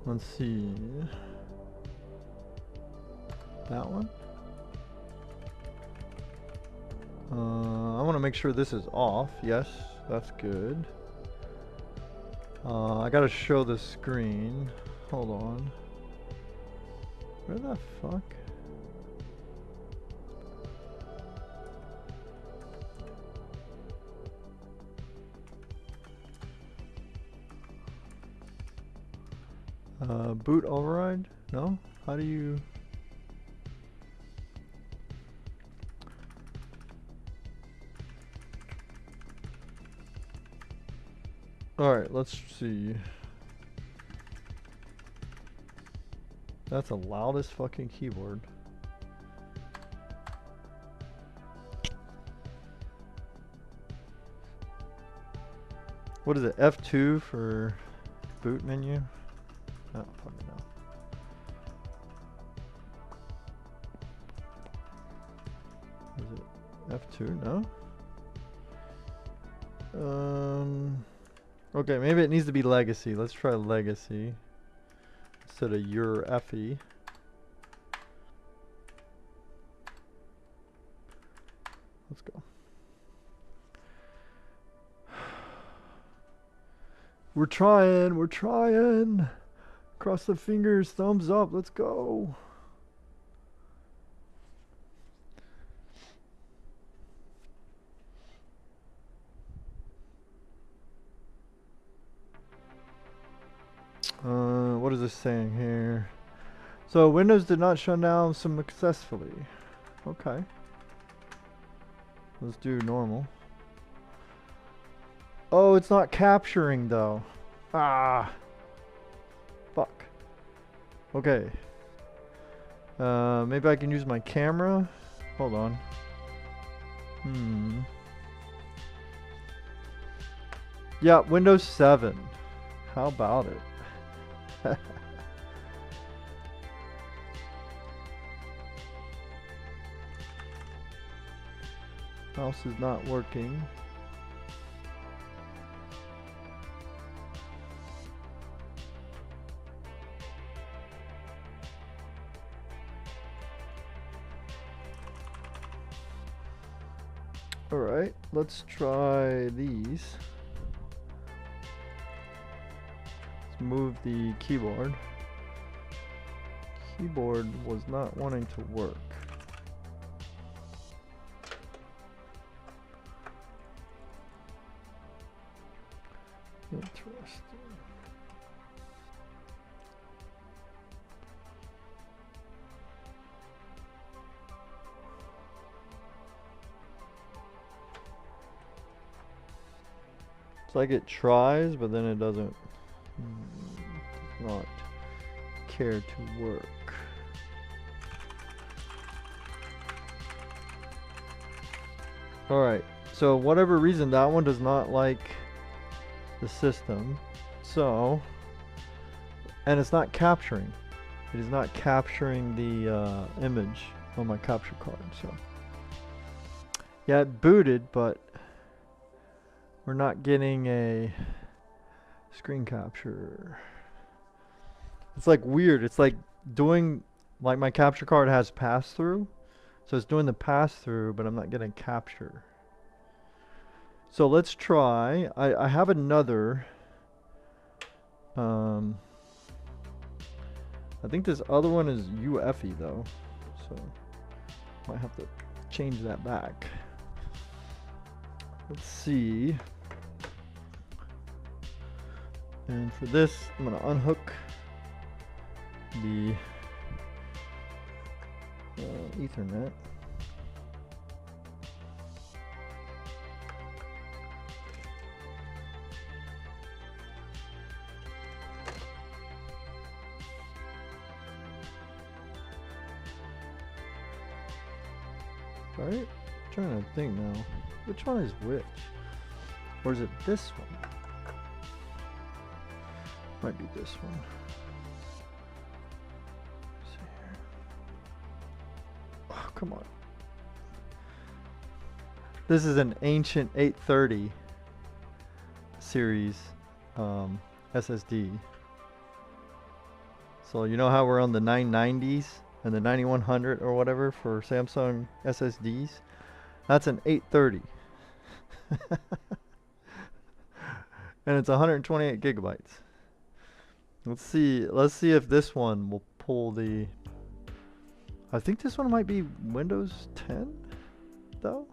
Let's see. That one? I want to make sure this is off. Yes, that's good. I gotta show the screen. Hold on. Where the fuck? Boot override? No? How do you... Alright, let's see. That's the loudest fucking keyboard. What is it? F2 for boot menu? I don't fucking know. Is it F2? No? Okay, maybe it needs to be legacy. Let's try legacy instead of your FE. Let's go. We're trying, we're trying. Cross the fingers, thumbs up, let's go. What is this saying here? So Windows did not shut down successfully. Okay. Let's do normal. Oh, it's not capturing though. Ah. Fuck. Okay. Maybe I can use my camera. Hold on. Yeah, Windows 7. How about it? Mouse is not working. Alright, let's try these. Let's move the keyboard. Keyboard was not wanting to work. Interesting. It's like it tries, but then it does not care to work. Alright, so whatever reason that one does not like the system, so, and it's not capturing. It is not capturing the image on my capture card, so. Yeah, it booted, but we're not getting a screen capture. It's like weird. It's like doing, like my capture card has pass through. So it's doing the pass through, but I'm not getting capture. So let's try. I have another. I think this other one is UEFI though. So might have to change that back. Let's see. And for this, I'm going to unhook the Ethernet. Right? I'm trying to think now. Which one is which? Or is it this one? Might be this one. Let's see here. Oh, come on. This is an ancient 830 series SSD. So you know how we're on the 990s and the 9100 or whatever for Samsung SSDs? That's an 830. And it's 128 gigabytes. Let's see if this one will pull the, I think this one might be Windows 10 though.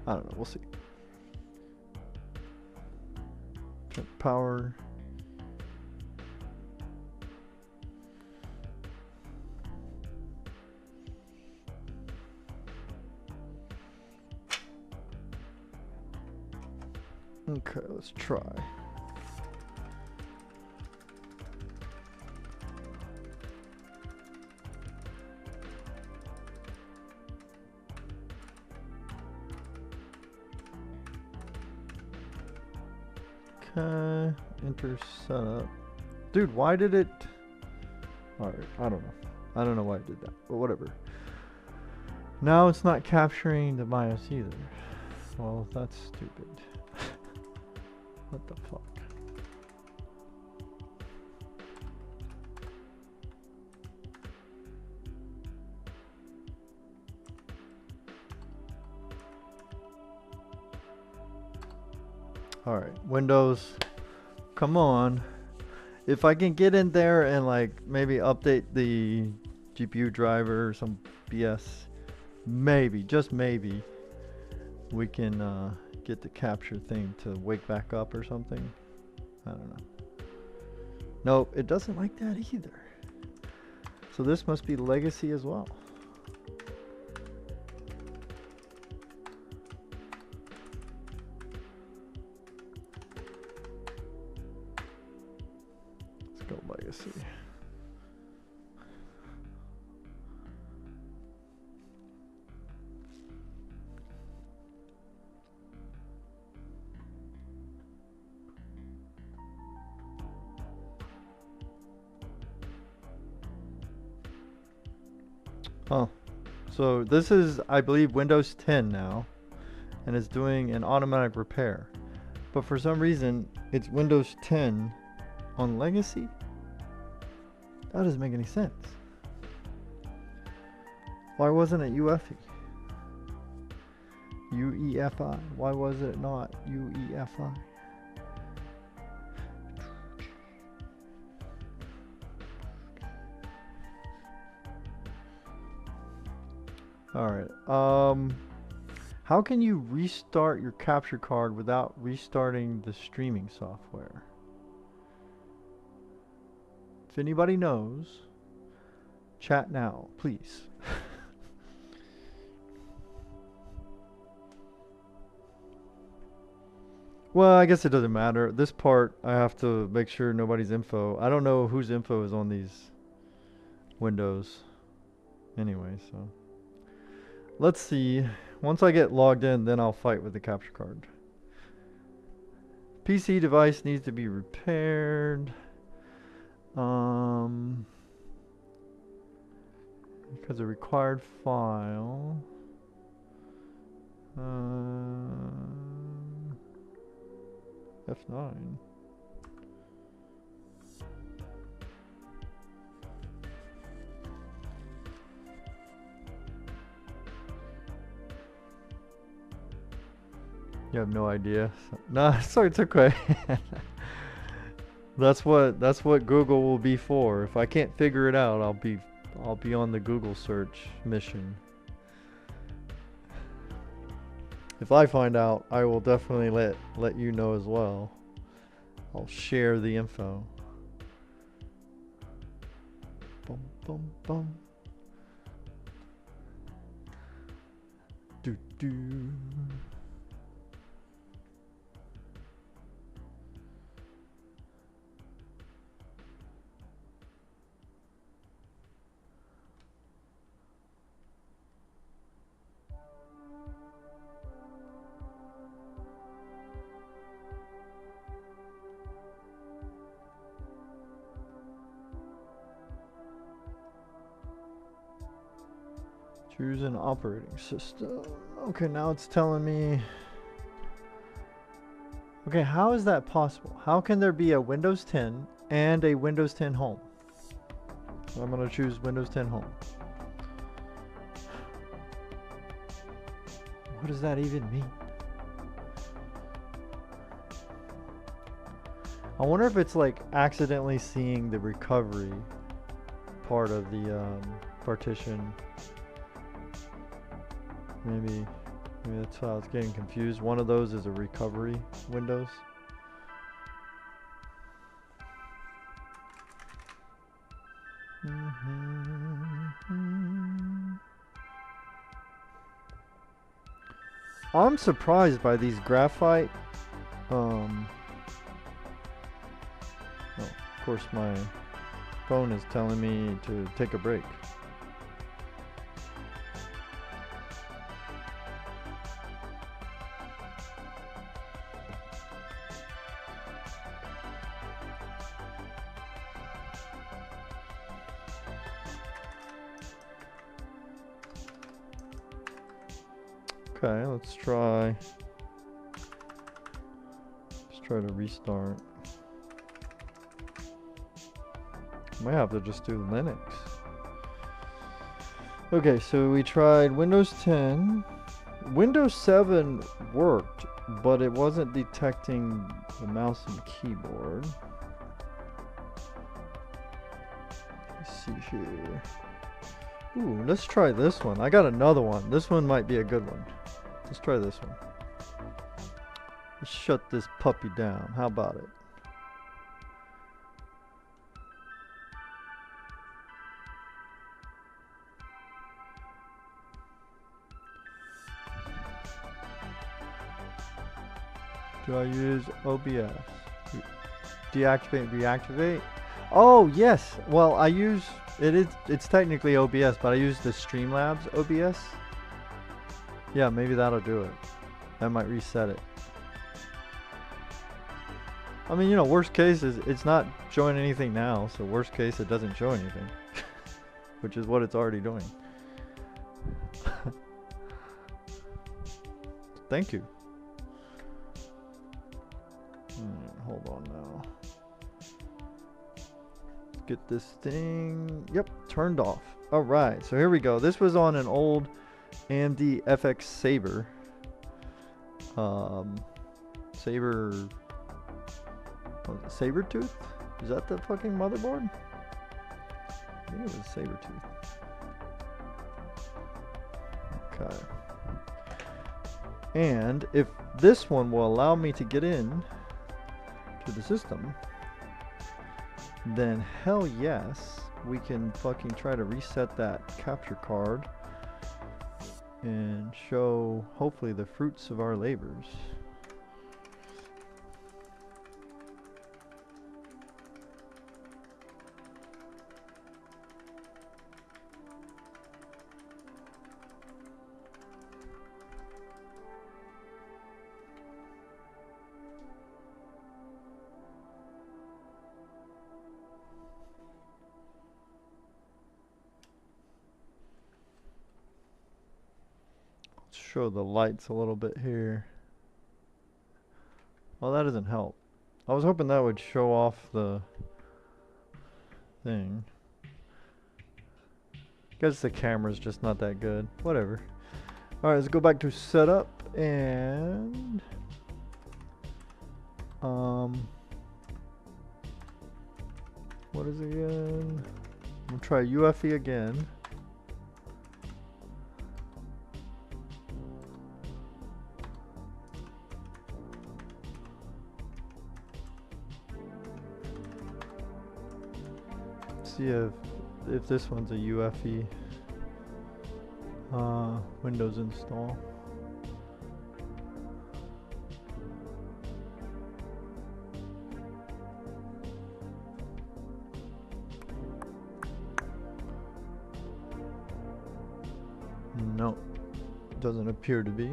I don't know, we'll see. Power. Okay, let's try. Okay, enter setup. Dude, why did it? Alright, I don't know. I don't know why it did that, but whatever. Now it's not capturing the BIOS either. Well, that's stupid. What the fuck? Alright, Windows, come on. If I can get in there and like maybe update the GPU driver or some BS, maybe, just maybe, we can get the capture thing to wake back up or something. I don't know. Nope, it doesn't like that either. So this must be legacy as well. Let's go legacy. Oh, so this is, I believe, Windows 10 now, and it's doing an automatic repair. But for some reason, it's Windows 10 on legacy? That doesn't make any sense. Why wasn't it UEFI? UEFI. Why was it not UEFI? Alright, how can you restart your capture card without restarting the streaming software? If anybody knows, chat now, please. Well, I guess it doesn't matter. This part, I have to make sure nobody's info. I don't know whose info is on these windows anyway, so. Let's see. Once I get logged in, then I'll fight with the capture card. PC device needs to be repaired. Because a required file. F9. You have no idea. Nah, sorry, it's okay. That's what Google will be for. If I can't figure it out, I'll be on the Google search mission. If I find out, I will definitely let you know as well. I'll share the info. Bum bum bum. Do do. Choose an operating system. Okay, now it's telling me. Okay, how is that possible? How can there be a Windows 10 and a Windows 10 Home? So I'm going to choose Windows 10 Home. What does that even mean? I wonder if it's like accidentally seeing the recovery part of the partition. Maybe that's how I was getting confused. One of those is a recovery Windows. I'm surprised by these Graphite. Oh, of course my phone is telling me to take a break. Okay, let's try to restart. Might have to just do Linux. Okay, so we tried Windows 10. Windows 7 worked, but it wasn't detecting the mouse and keyboard. Let's see here. Ooh, let's try this one. I got another one. This one might be a good one. Let's try this one. Let's shut this puppy down. How about it? Do I use OBS? Deactivate, reactivate? Oh, yes. Well, I use it's technically OBS, but I use the Streamlabs OBS. Yeah, maybe that'll do it. That might reset it. I mean, you know, worst case is it's not showing anything now, so worst case it doesn't show anything. Which is what it's already doing. Thank you. Hold on now. Get this thing, yep, turned off. All right, so here we go. This was on an old AMD FX Saber. Saber, what was it, Sabertooth? Is that the fucking motherboard? I think it was Sabertooth. Okay. And if this one will allow me to get in to the system, then hell yes, we can fucking try to reset that capture card and show hopefully the fruits of our labors. Show the lights a little bit here. Well, that doesn't help. I was hoping that would show off the thing. Guess the camera's just not that good. Whatever. Alright, let's go back to setup and what is it again? We'll try UFE again. See if this one's a UFE Windows install. No, doesn't appear to be.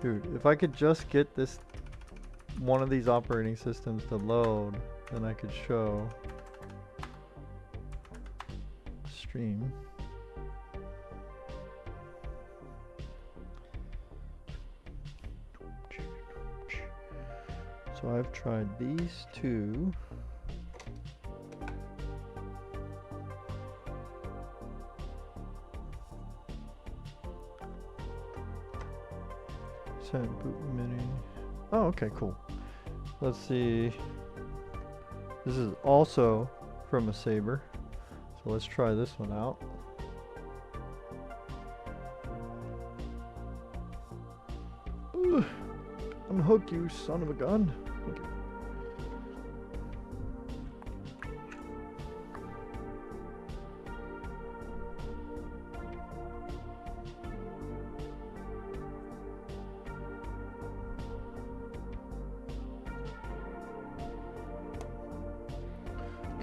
Dude, if I could just get this one of these operating systems to load, then I could show stream. So I've tried these two. Set boot mini. Oh, okay, cool. Let's see. This is also from a Saber. So let's try this one out. Ugh. Unhook, you son of a gun.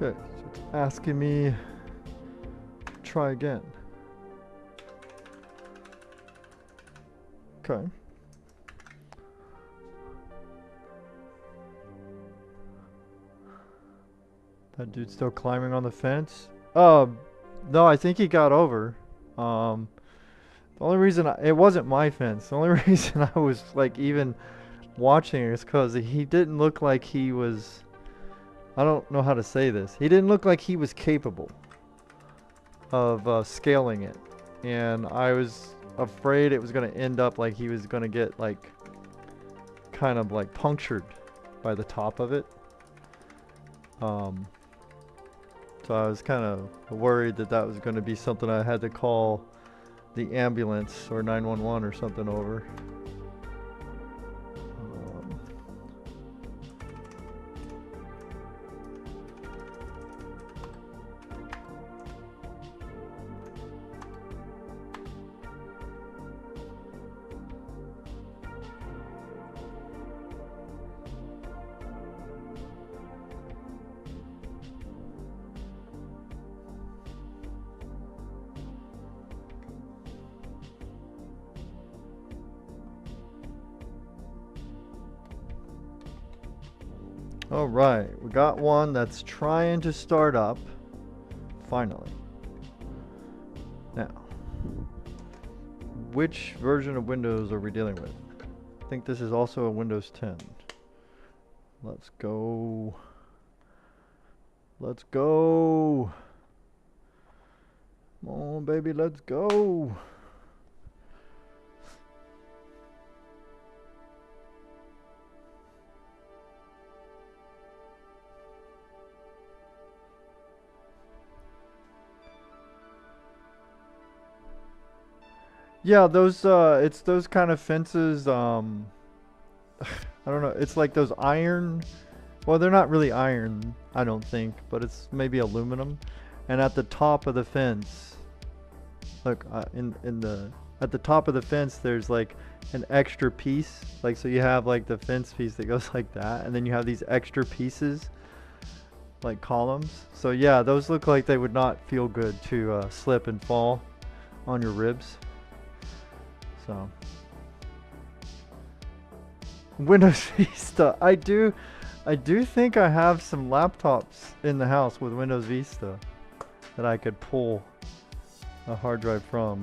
Okay, so it's asking me to try again. Okay. That dude's still climbing on the fence? No, I think he got over. The only reason it wasn't my fence. The only reason I was like even watching it is because he didn't look like he was. I don't know how to say this. He didn't look like he was capable of scaling it, and I was afraid it was going to end up like he was going to get like kind of like punctured by the top of it. So I was kind of worried that that was going to be something I had to call the ambulance or 911 or something over. Alright, we got one that's trying to start up, finally. Now, which version of Windows are we dealing with? I think this is also a Windows 10. Let's go. Let's go. Come on, baby, let's go. Yeah, those it's those kind of fences. I don't know. It's like those iron. Well, they're not really iron, I don't think, but it's maybe aluminum. And at the top of the fence, look, in the at the top of the fence, there's like an extra piece. Like, so you have like the fence piece that goes like that, and then you have these extra pieces, like columns. So yeah, those look like they would not feel good to slip and fall on your ribs. So Windows Vista, I do think I have some laptops in the house with Windows Vista that I could pull a hard drive from.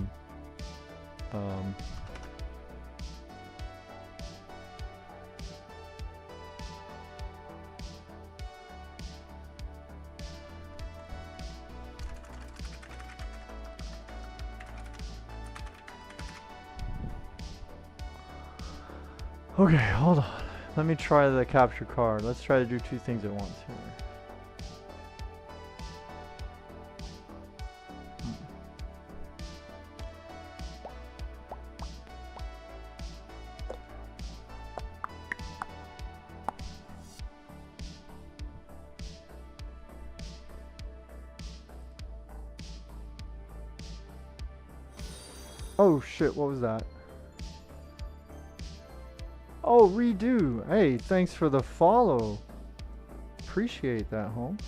Okay, hold on. Let me try the capture card. Let's try to do two things at once here. Oh shit, what was that? Oh, redo. Hey, thanks for the follow. Appreciate that, Holmes.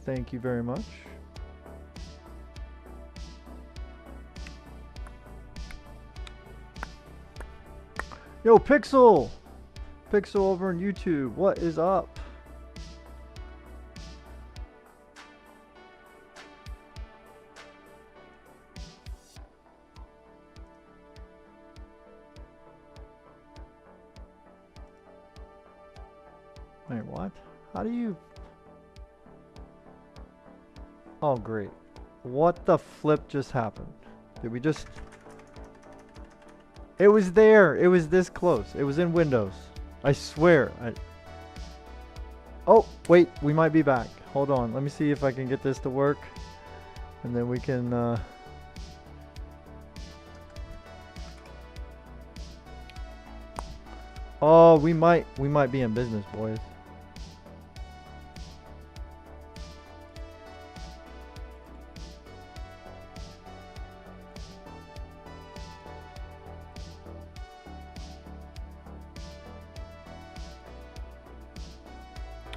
Thank you very much. Yo, Pixel! Pixel over on YouTube, what is up? Wait, what? How do you... Oh, great. What the flip just happened? Did we just... It was there. It was this close. It was in Windows. I swear. Oh, wait. We might be back. Hold on. Let me see if I can get this to work. And then we can... Oh, we might be in business, boys.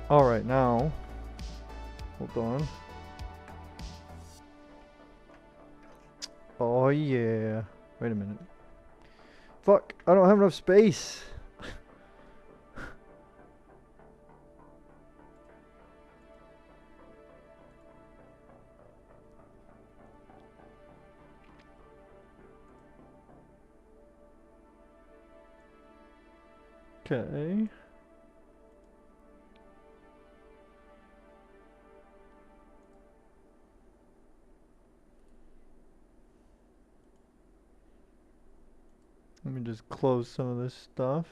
All right, now, hold on. Oh yeah. Wait a minute. Fuck, I don't have enough space. Okay. Let me just close some of this stuff.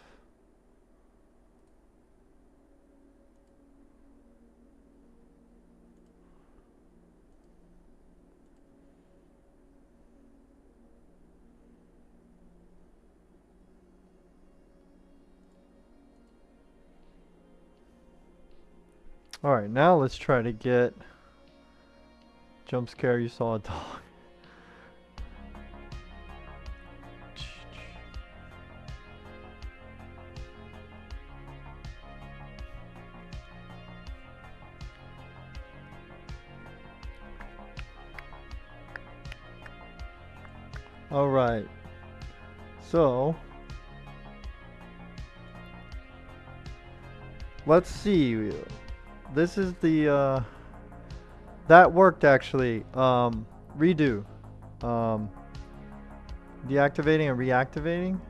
Alright, now let's try to get... Jump scare, you saw a dog. Alright, so let's see. This is the that worked actually. Redo, deactivating and reactivating,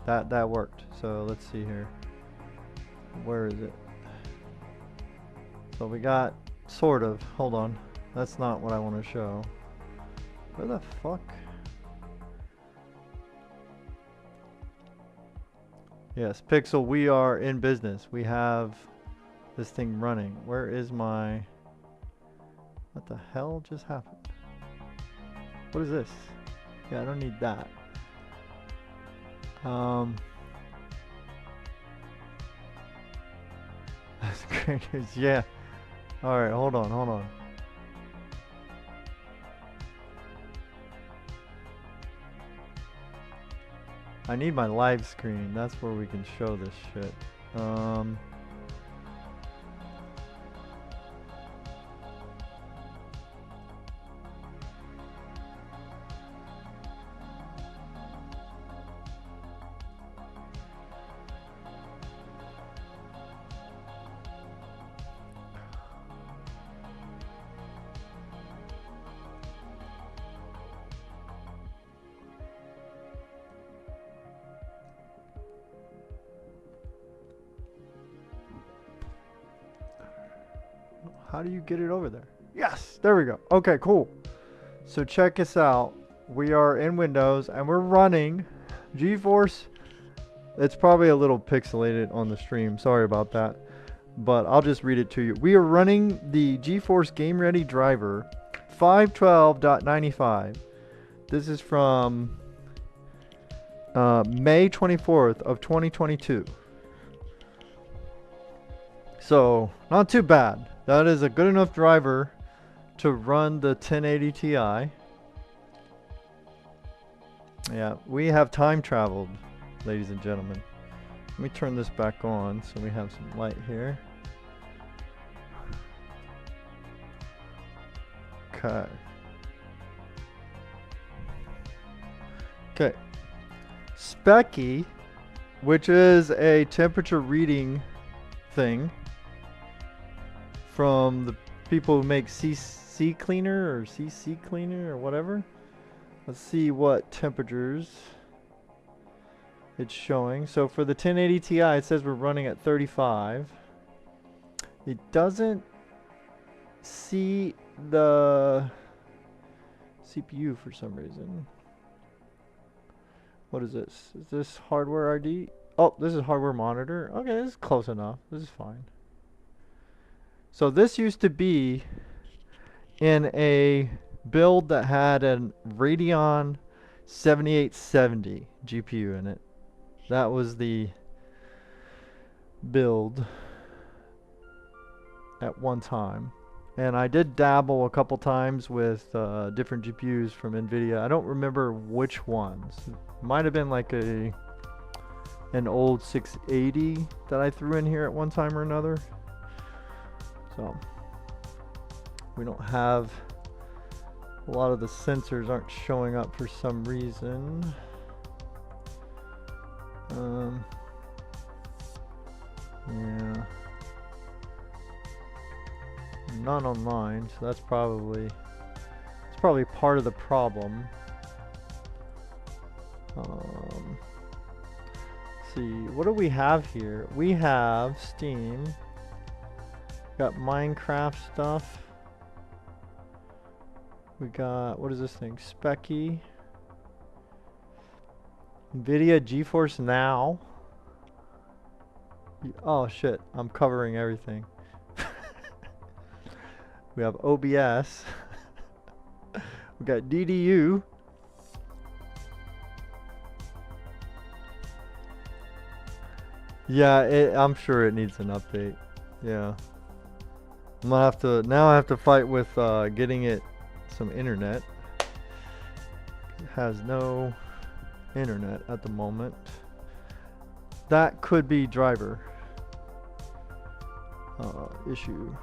that worked. So let's see here, where is it? So we got sort of, hold on, that's not what I want to show. Where the fuck? Yes, Pixel, we are in business. We have this thing running. Where is my... What the hell just happened? What is this? Yeah, I don't need that. That's great news. Yeah. All right, hold on. I need my live screen. That's where we can show this shit. How do you get it over there? Yes, there we go. Okay, cool. So check us out. We are in Windows and we're running GeForce. It's probably a little pixelated on the stream. Sorry about that. But I'll just read it to you. We are running the GeForce Game Ready driver 512.95. This is from May 24th of 2022. So not too bad. That is a good enough driver to run the 1080 Ti. Yeah, we have time traveled, ladies and gentlemen. Let me turn this back on so we have some light here. Okay. Okay. Specky, which is a temperature reading thing from the people who make CC Cleaner or CC Cleaner or whatever. Let's see what temperatures it's showing. So for the 1080 Ti, it says we're running at 35. It doesn't see the CPU for some reason. What is this? Is this hardware ID? Oh, this is hardware monitor. Okay, this is close enough. This is fine. So this used to be in a build that had a Radeon 7870 GPU in it. That was the build at one time. And I did dabble a couple times with different GPUs from NVIDIA. I don't remember which ones. It might have been like an old 680 that I threw in here at one time or another. So we don't have a lot of the sensors aren't showing up for some reason. Yeah, none online, so that's probably part of the problem. Let's see, what do we have here? We have Steam. Got Minecraft stuff. We got, what is this thing? Specky. NVIDIA GeForce Now. Oh shit, I'm covering everything. We have OBS. We got DDU. Yeah, I'm sure it needs an update. Yeah. I'm gonna have to, now I have to fight with getting it some internet. It has no internet at the moment. That could be driver issue,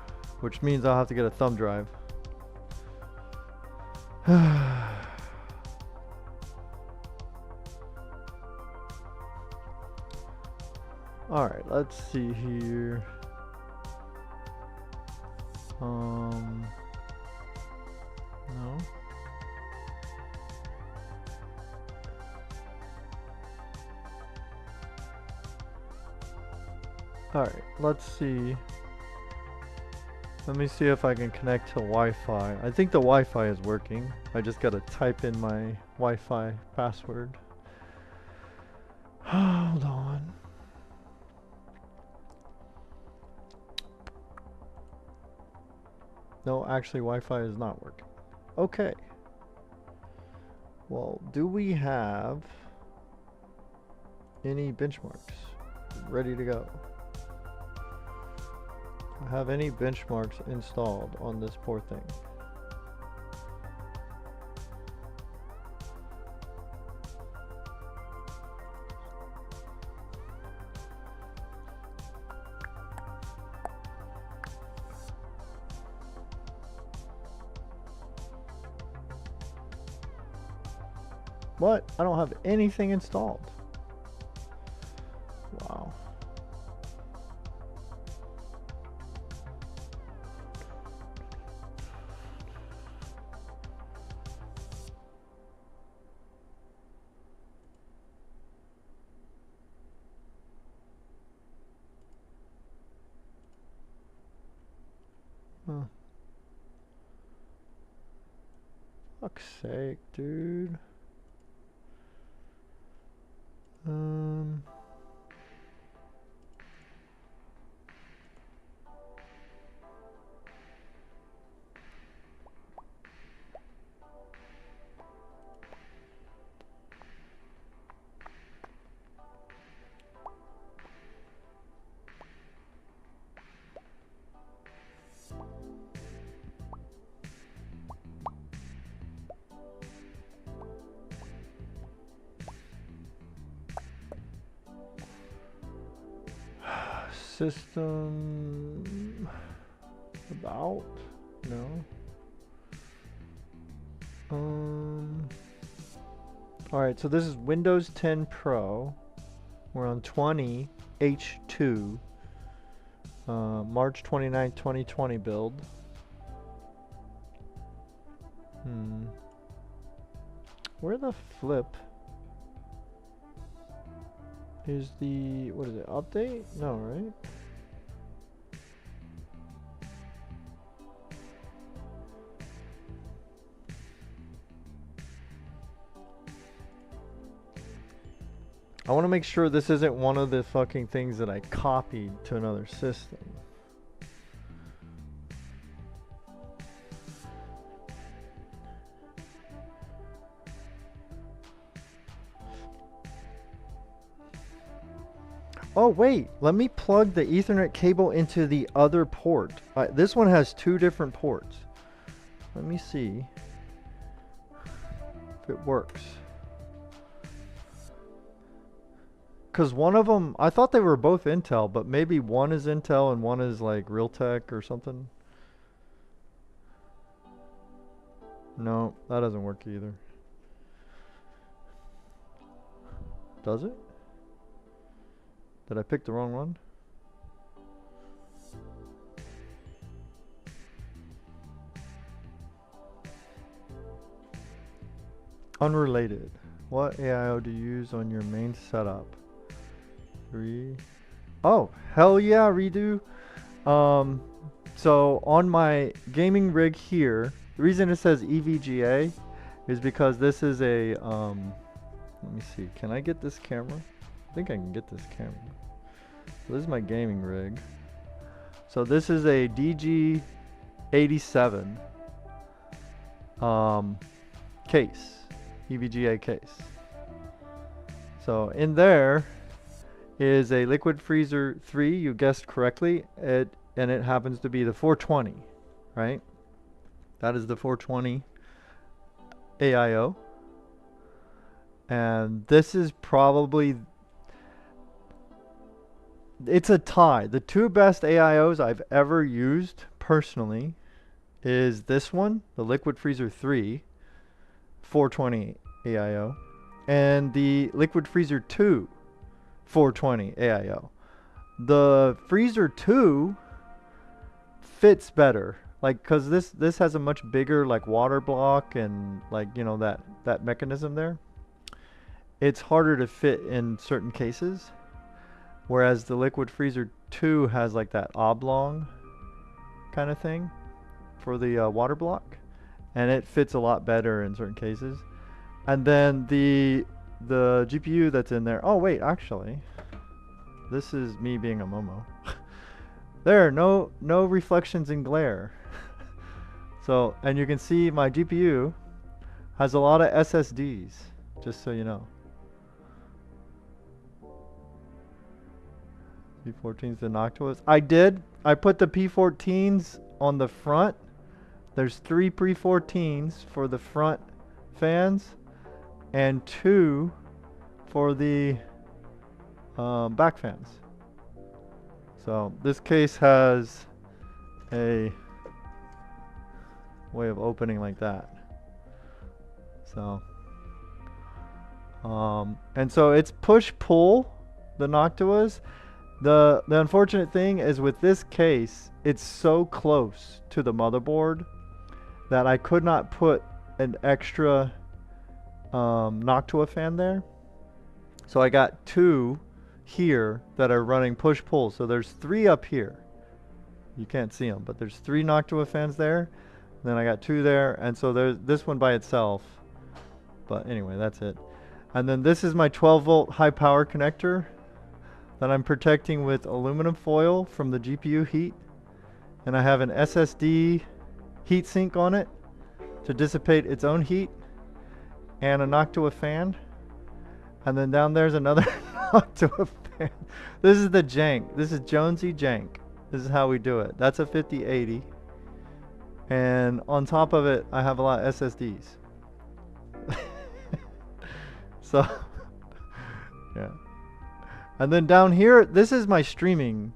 which means I'll have to get a thumb drive. Alright, let's see here. No. Alright, let's see. Let me see if I can connect to Wi-Fi. I think the Wi-Fi is working. I just gotta type in my Wi-Fi password. Hold on. No, actually Wi-Fi is not working. Okay. Well, do we have any benchmarks ready to go? Have any benchmarks installed on this poor thing? What? I don't have anything installed. Wow. Huh. Fuck's sake, dude. System about no. All right, so this is Windows 10 Pro. We're on 20 H2 March 29, 2020 build. Where the flip is the, what is it, update? No, right? I want to make sure this isn't one of the fucking things that I copied to another system. Oh wait, let me plug the Ethernet cable into the other port. This one has two different ports. Let me see if it works. Because one of them, I thought they were both Intel, but maybe one is Intel and one is like Realtek or something. No, that doesn't work either. Does it? Did I pick the wrong one? Unrelated. What AIO do you use on your main setup? Oh, hell yeah, redo. So on my gaming rig here, the reason it says EVGA is because this is a, let me see, can I get this camera? I think I can get this camera. So this is my gaming rig. So this is a DG87 case, EVGA case. So in there is a Liquid Freezer 3, you guessed correctly, and it happens to be the 420, right? That is the 420 AIO. And this is probably, it's a tie. The two best AIOs I've ever used personally is this one, the Liquid Freezer 3, 420 AIO, and the Liquid Freezer 2, 420 AIO. The Freezer 2 fits better, like, cause this has a much bigger like water block and like, you know, that mechanism there. It's harder to fit in certain cases, whereas the Liquid Freezer 2 has like that oblong kind of thing for the water block, and it fits a lot better in certain cases. And then the GPU that's in there, oh wait, actually this is me being a Momo. There, no reflections and glare. So, and you can see my GPU Has a lot of SSDs, just so you know. P14s and Noctuas. I put the P14s on the front. There's 3 P14s for the front fans and 2 for the back fans. So this case has a way of opening like that. So and so it's push-pull, the Noctuas. The unfortunate thing is with this case, it's so close to the motherboard that I could not put an extra Noctua fan there. So I got 2 here that are running push-pull. So there's 3 up here. You can't see them, but there's 3 Noctua fans there. Then I got 2 there, and so there's this one by itself. But anyway, that's it. And then this is my 12-volt high power connector that I'm protecting with aluminum foil from the GPU heat. And I have an SSD heatsink on it to dissipate its own heat, and a Noctua fan. And then down there's another Noctua fan. This is the jank. This is Jonesy jank. This is how we do it. That's a 5080. And on top of it, I have a lot of SSDs. So, yeah. And then down here, this is my streaming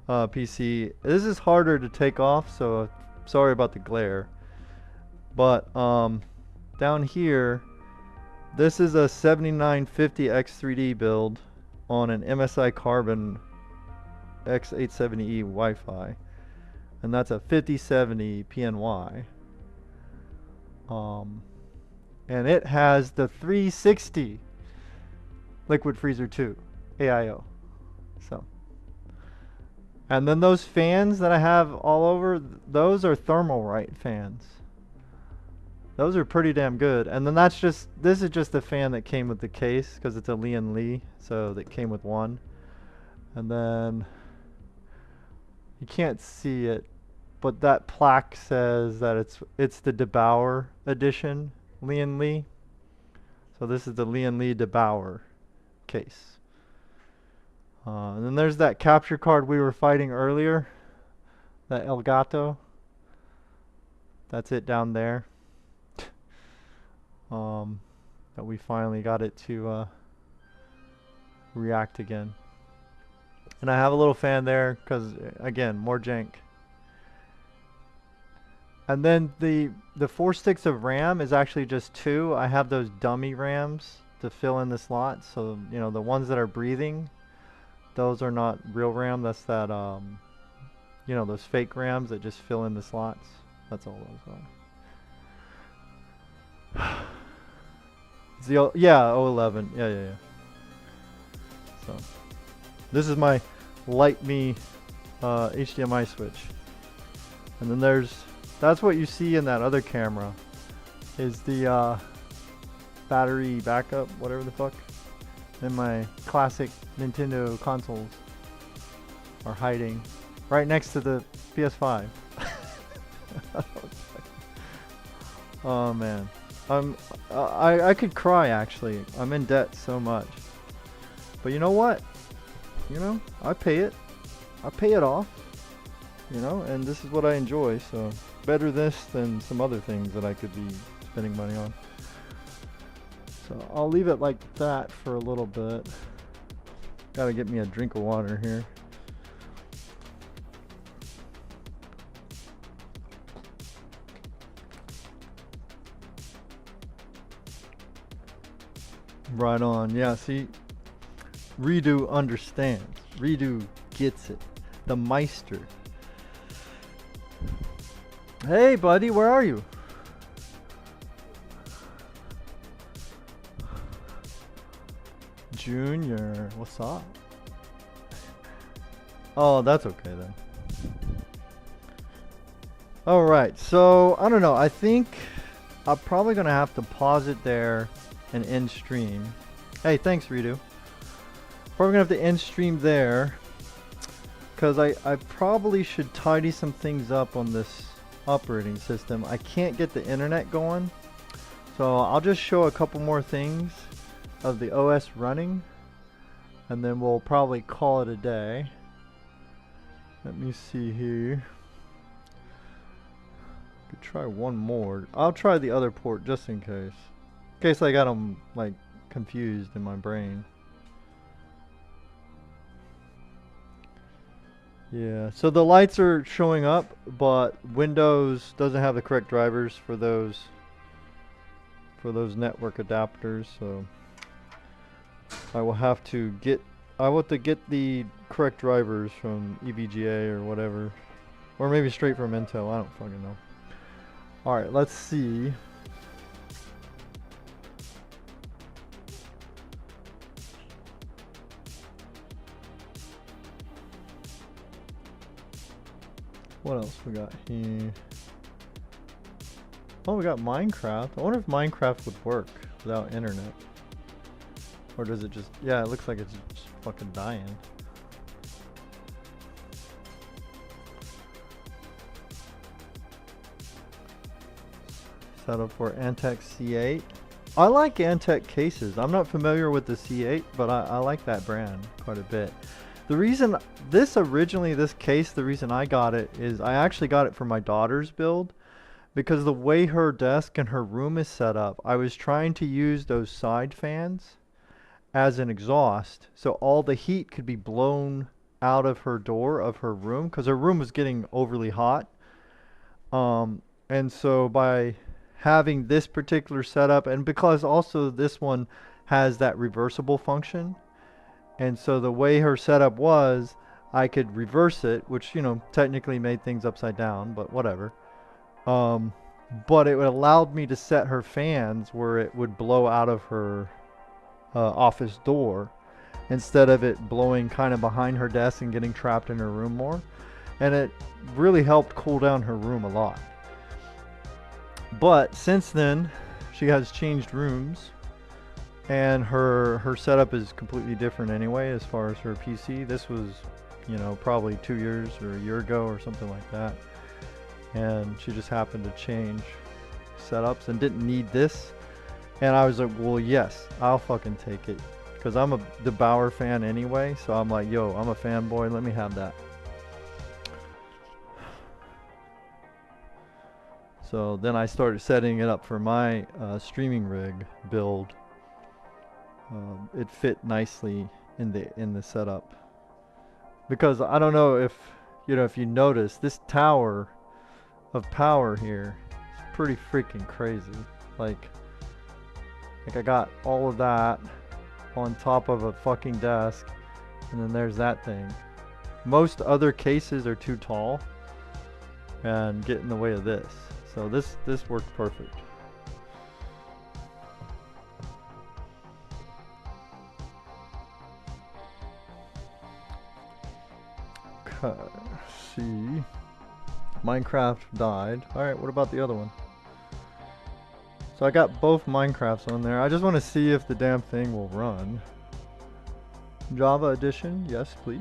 PC. This is harder to take off, so sorry about the glare. But down here, this is a 7950 X3D build on an MSI Carbon X870E Wi-Fi, and that's a 5070 PNY. And it has the 360 Liquid Freezer 2 AIO. So, and then those fans that I have all over, those are Thermalright fans. Those are pretty damn good. And then this is just the fan that came with the case, because it's a Lee, so that came with one. And then you can't see it, but that plaque says that it's the DeBauer edition Lee. So this is the Lee DeBauer case. And then there's that capture card we were fighting earlier, that Elgato. That's it down there. That we finally got it to react again. And I have a little fan there because, again, more jank. And then the 4 sticks of RAM is actually just 2. I have those dummy RAMs to fill in the slots. So, you know, the ones that are breathing, those are not real RAM. That's that, you know, those fake RAMs that just fill in the slots. That's all those are. It's the yeah, 011. Yeah. So this is my LightMe HDMI switch. And then that's what you see in that other camera, is the battery backup, whatever the fuck. And my classic Nintendo consoles are hiding right next to the PS5. Oh man, I could cry actually. I'm in debt so much, but you know what? You know, I pay it off. You know, and this is what I enjoy. So better this than some other things that I could be spending money on. So I'll leave it like that for a little bit. Gotta get me a drink of water here. Right on. Yeah, see, Redo understands. Redo gets it. The Meister. Hey, buddy, where are you? Junior, what's up? Oh, that's okay then. Alright, so, I don't know. I think I'm probably going to have to pause it there and end stream. Hey, thanks, Redo. Probably going to have to end stream there, because I probably should tidy some things up on this operating system. I can't get the internet going, So I'll just show a couple more things of the OS running, and then we'll probably call it a day. Let me see here. Could try one more. I'll try the other port just in case. In case I got them like confused in my brain. Yeah, so the lights are showing up, but Windows doesn't have the correct drivers for those network adapters, so I will have to get the correct drivers from EVGA or whatever, or maybe straight from Intel. I don't fucking know. All right, let's see. What else we got here? Oh, we got Minecraft. I wonder if Minecraft would work without internet. Or does it just... Yeah, it looks like it's just fucking dying. Setup for Antec C8. I like Antec cases. I'm not familiar with the C8, but I like that brand quite a bit. The reason this case, the reason I got it is I actually got it for my daughter's build, because the way her desk and her room is set up, I was trying to use those side fans as an exhaust, so all the heat could be blown out of her door of her room, because her room was getting overly hot. And so by having this particular setup, and because also this one has that reversible function, and so the way her setup was, I could reverse it, which, you know, technically made things upside down, but whatever. But it allowed me to set her fans where it would blow out of her office door, instead of it blowing kind of behind her desk and getting trapped in her room more. And it really helped cool down her room a lot. But since then, she has changed rooms, and her setup is completely different anyway as far as her PC. This was, you know, probably 2 years or a year ago or something like that. And she just happened to change setups and didn't need this. And I was like, well, yes, I'll fucking take it. Because I'm the Bauer fan anyway. So I'm like, yo, I'm a fanboy. Let me have that. So then I started setting it up for my streaming rig build. It fit nicely in the setup. Because I don't know if you notice, this tower of power here is pretty freaking crazy. Like I got all of that on top of a fucking desk, and then there's that thing. Most other cases are too tall and get in the way of this. So this worked perfect. Okay, let's see. Minecraft died. Alright, what about the other one? So I got both Minecrafts on there. I just want to see if the damn thing will run. Java edition, yes please.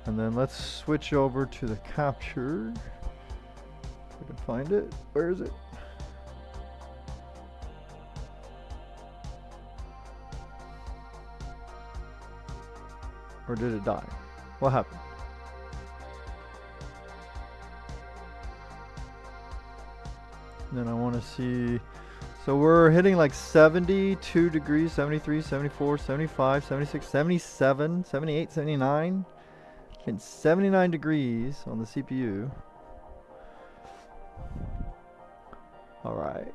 And then let's switch over to the capture. If I can find it. Where is it? Or did it die? What happened? Then I want to see, so we're hitting like 72 degrees, 73, 74, 75, 76, 77, 78, 79, and 79 degrees on the CPU. All right.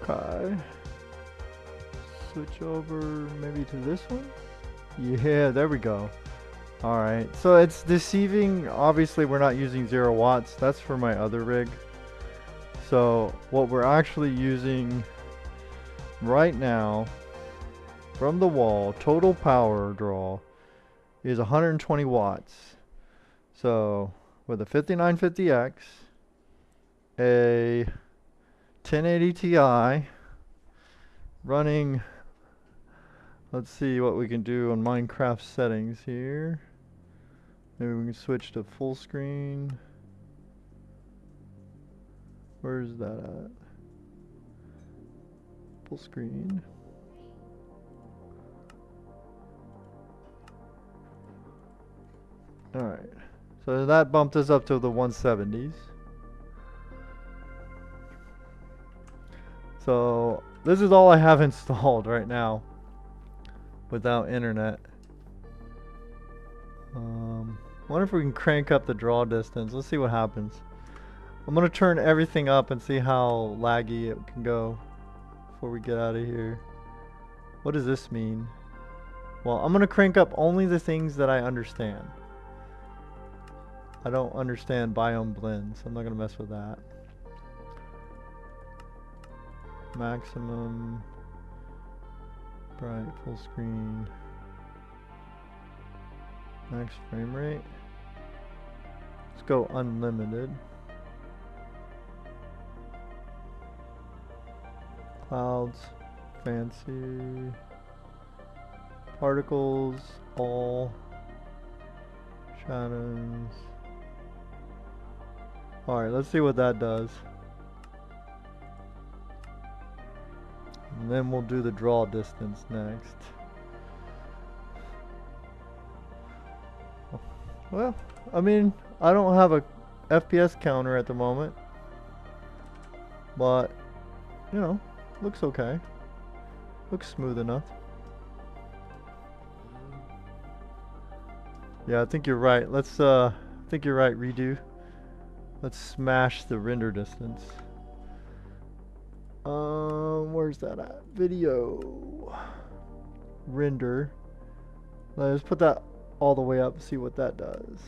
Okay. Switch over maybe to this one. Yeah, there we go. Alright, so it's deceiving. Obviously we're not using 0 watts. That's for my other rig. So what we're actually using right now from the wall, total power draw, is 120 watts. So with a 5950X, a 1080 Ti running, let's see what we can do on Minecraft settings here. Maybe we can switch to full screen. Where's that at? Full screen. Alright, so that bumped us up to the 170s. So this is all I have installed right now without internet. Wonder if we can crank up the draw distance. Let's see what happens. I'm gonna turn everything up and see how laggy it can go before we get out of here. What does this mean? Well, I'm gonna crank up only the things that I understand. I don't understand biome blends, so I'm not gonna mess with that. Maximum, bright, full screen, max frame rate. Let's go unlimited. Clouds, fancy, particles, all, shadows. Alright, let's see what that does. And then we'll do the draw distance next. Well, I mean, I don't have a FPS counter at the moment, but you know, looks okay. Looks smooth enough. Yeah, I think you're right. Let's I think you're right, redo. Let's smash the render distance. Where's that at? Video. Render. Let's put that all the way up and see what that does.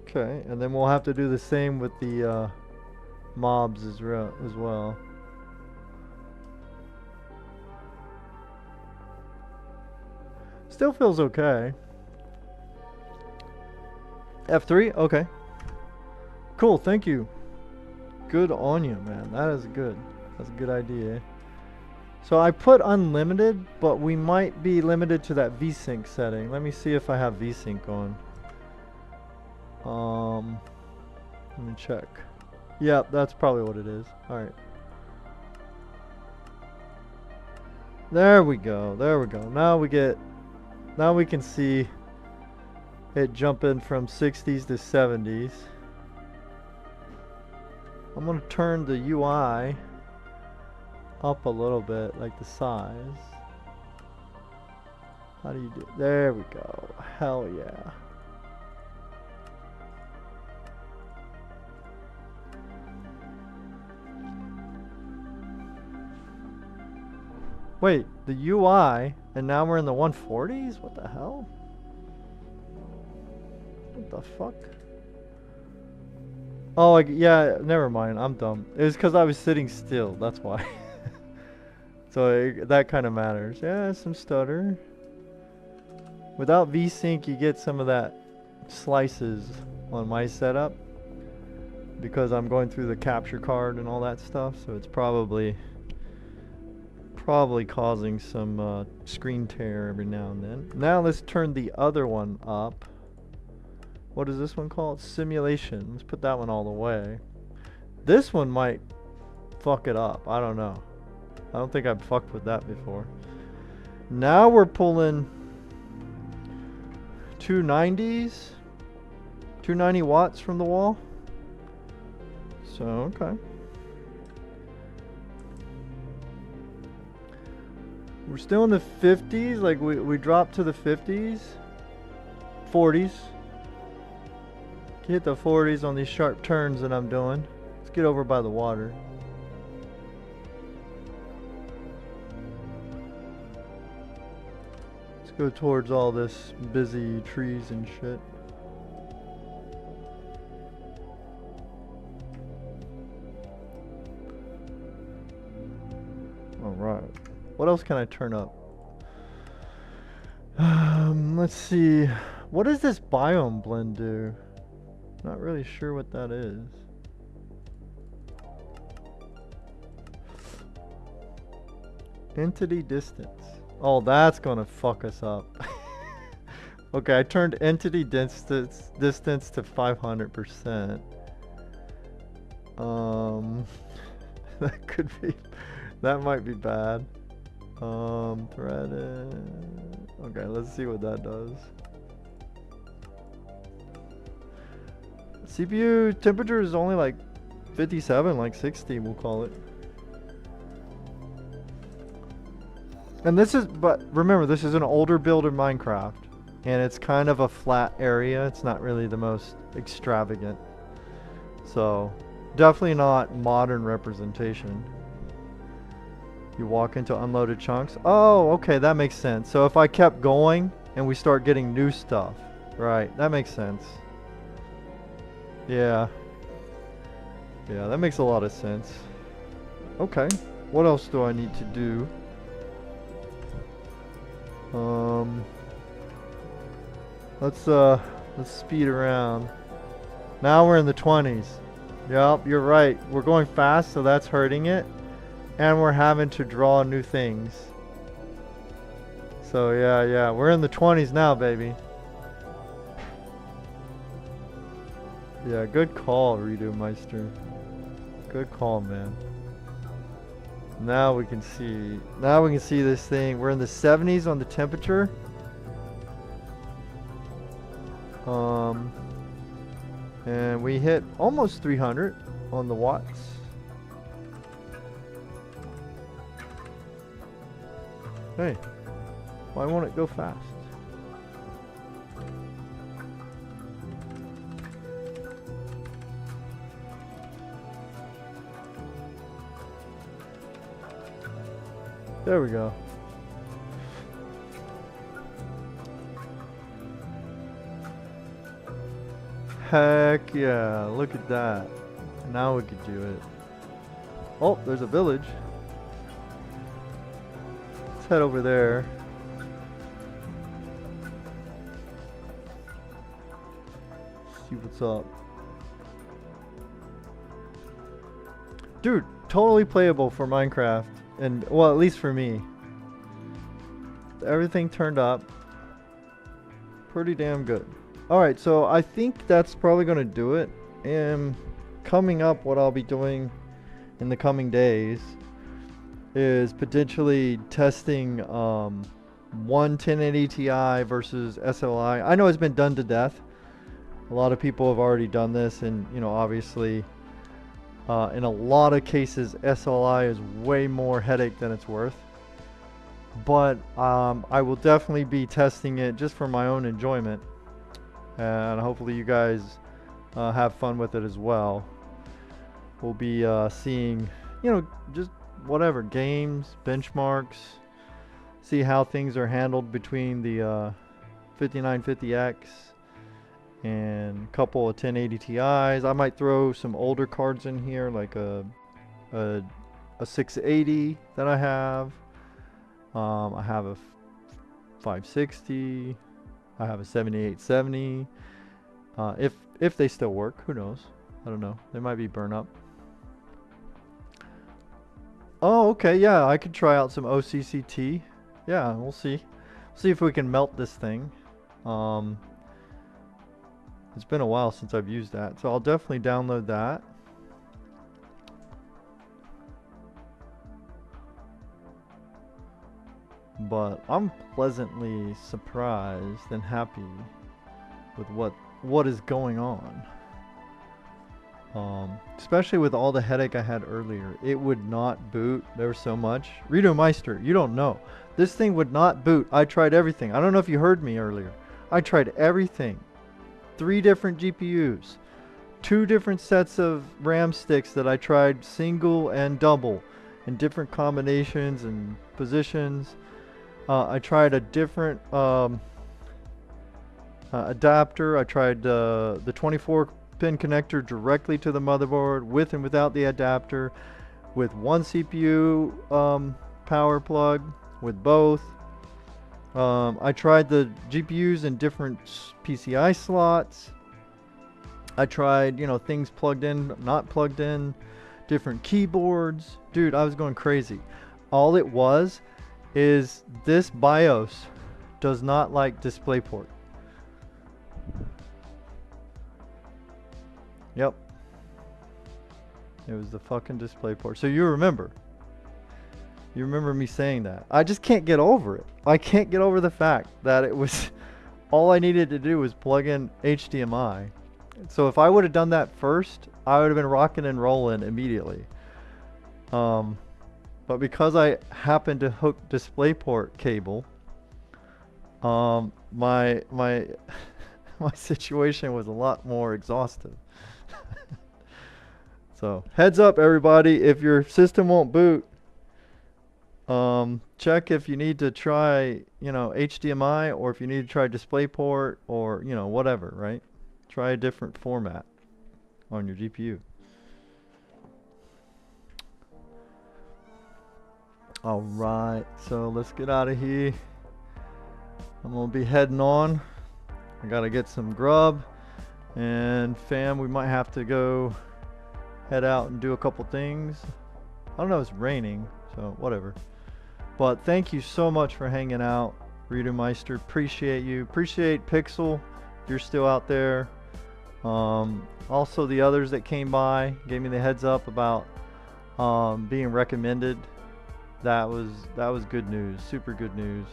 Okay, and then we'll have to do the same with the mobs as well. Still feels okay. F3? Okay. Cool, thank you. Good on you, man. That is good. That's a good idea. So I put unlimited, but we might be limited to that VSync setting. Let me see if I have VSync on. Let me check. Yep, that's probably what it is. Alright. There we go. There we go. Now we can see it jumping from 60s to 70s. I'm gonna turn the UI up a little bit, like the size. How do you do? There we go. Hell yeah. Wait, the UI, and now we're in the 140s? What the hell? What the fuck? Oh, yeah, never mind. I'm dumb. It was because I was sitting still. That's why. So that kind of matters. Yeah, some stutter. Without VSync, you get some of that slices on my setup because I'm going through the capture card and all that stuff. So it's probably causing some screen tear every now and then. Now let's turn the other one up. What is this one called? Simulation. Let's put that one all the way. This one might fuck it up. I don't know. I don't think I've fucked with that before. Now we're pulling 290s. 290 watts from the wall. So, okay. We're still in the 50s. Like we dropped to the 50s. 40s. Hit the 40s on these sharp turns that I'm doing. Let's get over by the water. Let's go towards all this busy trees and shit. Alright. What else can I turn up? Let's see. What does this biome blend do? Not really sure what that is. Entity distance. Oh, that's gonna fuck us up. Okay, I turned entity distance to 500%. That could be, that might be bad. Threaded. Okay, let's see what that does. CPU temperature is only like 57, like 60, we'll call it. And this is, but remember, this is an older build of Minecraft, and it's kind of a flat area. It's not really the most extravagant. So, definitely not modern representation. You walk into unloaded chunks. Oh, okay, that makes sense. So if I kept going and we start getting new stuff, right, that makes sense. Yeah. Yeah, that makes a lot of sense. Okay, what else do I need to do? Let's speed around. Now we're in the 20s. Yep, you're right. We're going fast, so that's hurting it. And we're having to draw new things. So yeah, we're in the 20s now, baby. Yeah, good call, Redo Meister. Good call, man. Now we can see. Now we can see this thing. We're in the 70s on the temperature. And we hit almost 300 on the watts. Hey, why won't it go fast? There we go. Heck yeah, look at that. Now we could do it. Oh, there's a village. Let's head over there. See what's up. Dude, totally playable for Minecraft. And, well, at least for me. Everything turned up. Pretty damn good. Alright, so I think that's probably going to do it. And coming up, what I'll be doing in the coming days is potentially testing one 1080 Ti versus SLI. I know it's been done to death. A lot of people have already done this, and you know, obviously in a lot of cases SLI is way more headache than it's worth. But I will definitely be testing it just for my own enjoyment, and hopefully you guys have fun with it as well. We'll be seeing, you know, just whatever games, benchmarks, see how things are handled between the 5950X and a couple of 1080 Ti's. I might throw some older cards in here, like a 680 that I have. I have a 560. I have a 7870. If they still work, who knows? I don't know. They might be burnt up. Oh, okay. Yeah, I could try out some OCCT. Yeah, we'll see. See if we can melt this thing. It's been a while since I've used that, so I'll definitely download that. But I'm pleasantly surprised and happy with what is going on. Especially with all the headache I had earlier. It would not boot. There was so much. Rito Meister, you don't know. This thing would not boot. I tried everything. I don't know if you heard me earlier. I tried everything. 3 different GPUs. 2 different sets of RAM sticks that I tried single and double in different combinations and positions. I tried a different adapter. I tried the 24-pin connector directly to the motherboard with and without the adapter, with one CPU power plug, with both. I tried the GPUs in different PCI slots. I tried, you know, things plugged in, not plugged in, different keyboards. Dude, I was going crazy. All it was is this BIOS does not like DisplayPort. Yep. It was the fucking DisplayPort. So you remember me saying that. I just can't get over it. I can't get over the fact that it was all I needed to do was plug in HDMI. So if I would have done that first, I would have been rocking and rolling immediately. But because I happened to hook DisplayPort cable, my my situation was a lot more exhaustive. So heads up, everybody, if your system won't boot, check if you need to try, you know, HDMI, or if you need to try DisplayPort, or, you know, whatever, right? Try a different format on your GPU. All right, so let's get out of here. I'm gonna be heading on. I gotta get some grub, and fam, we might have to go head out and do a couple things. I don't know, it's raining, so whatever. But thank you so much for hanging out, Readermeister. Appreciate you. Appreciate Pixel, if you're still out there. Also the others that came by, gave me the heads up about being recommended. That was good news, super good news.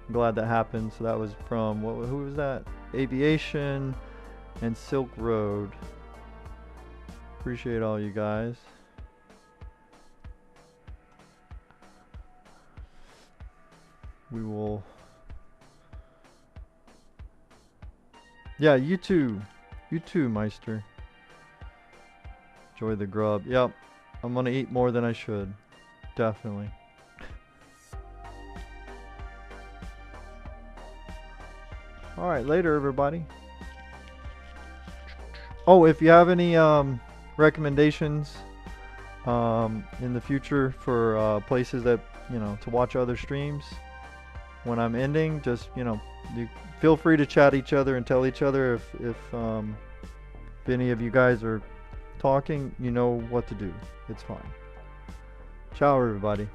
I'm glad that happened. So that was from who was that? Aviation and Silk Road. Appreciate all you guys. We will. Yeah, you too, Meister. Enjoy the grub. Yep, I'm gonna eat more than I should. Definitely. All right, later, everybody. Oh, if you have any recommendations in the future for places that, you know, to watch other streams when I'm ending, just, you know, you feel free to chat each other and tell each other if any of you guys are talking, you know what to do. It's fine. Ciao, everybody.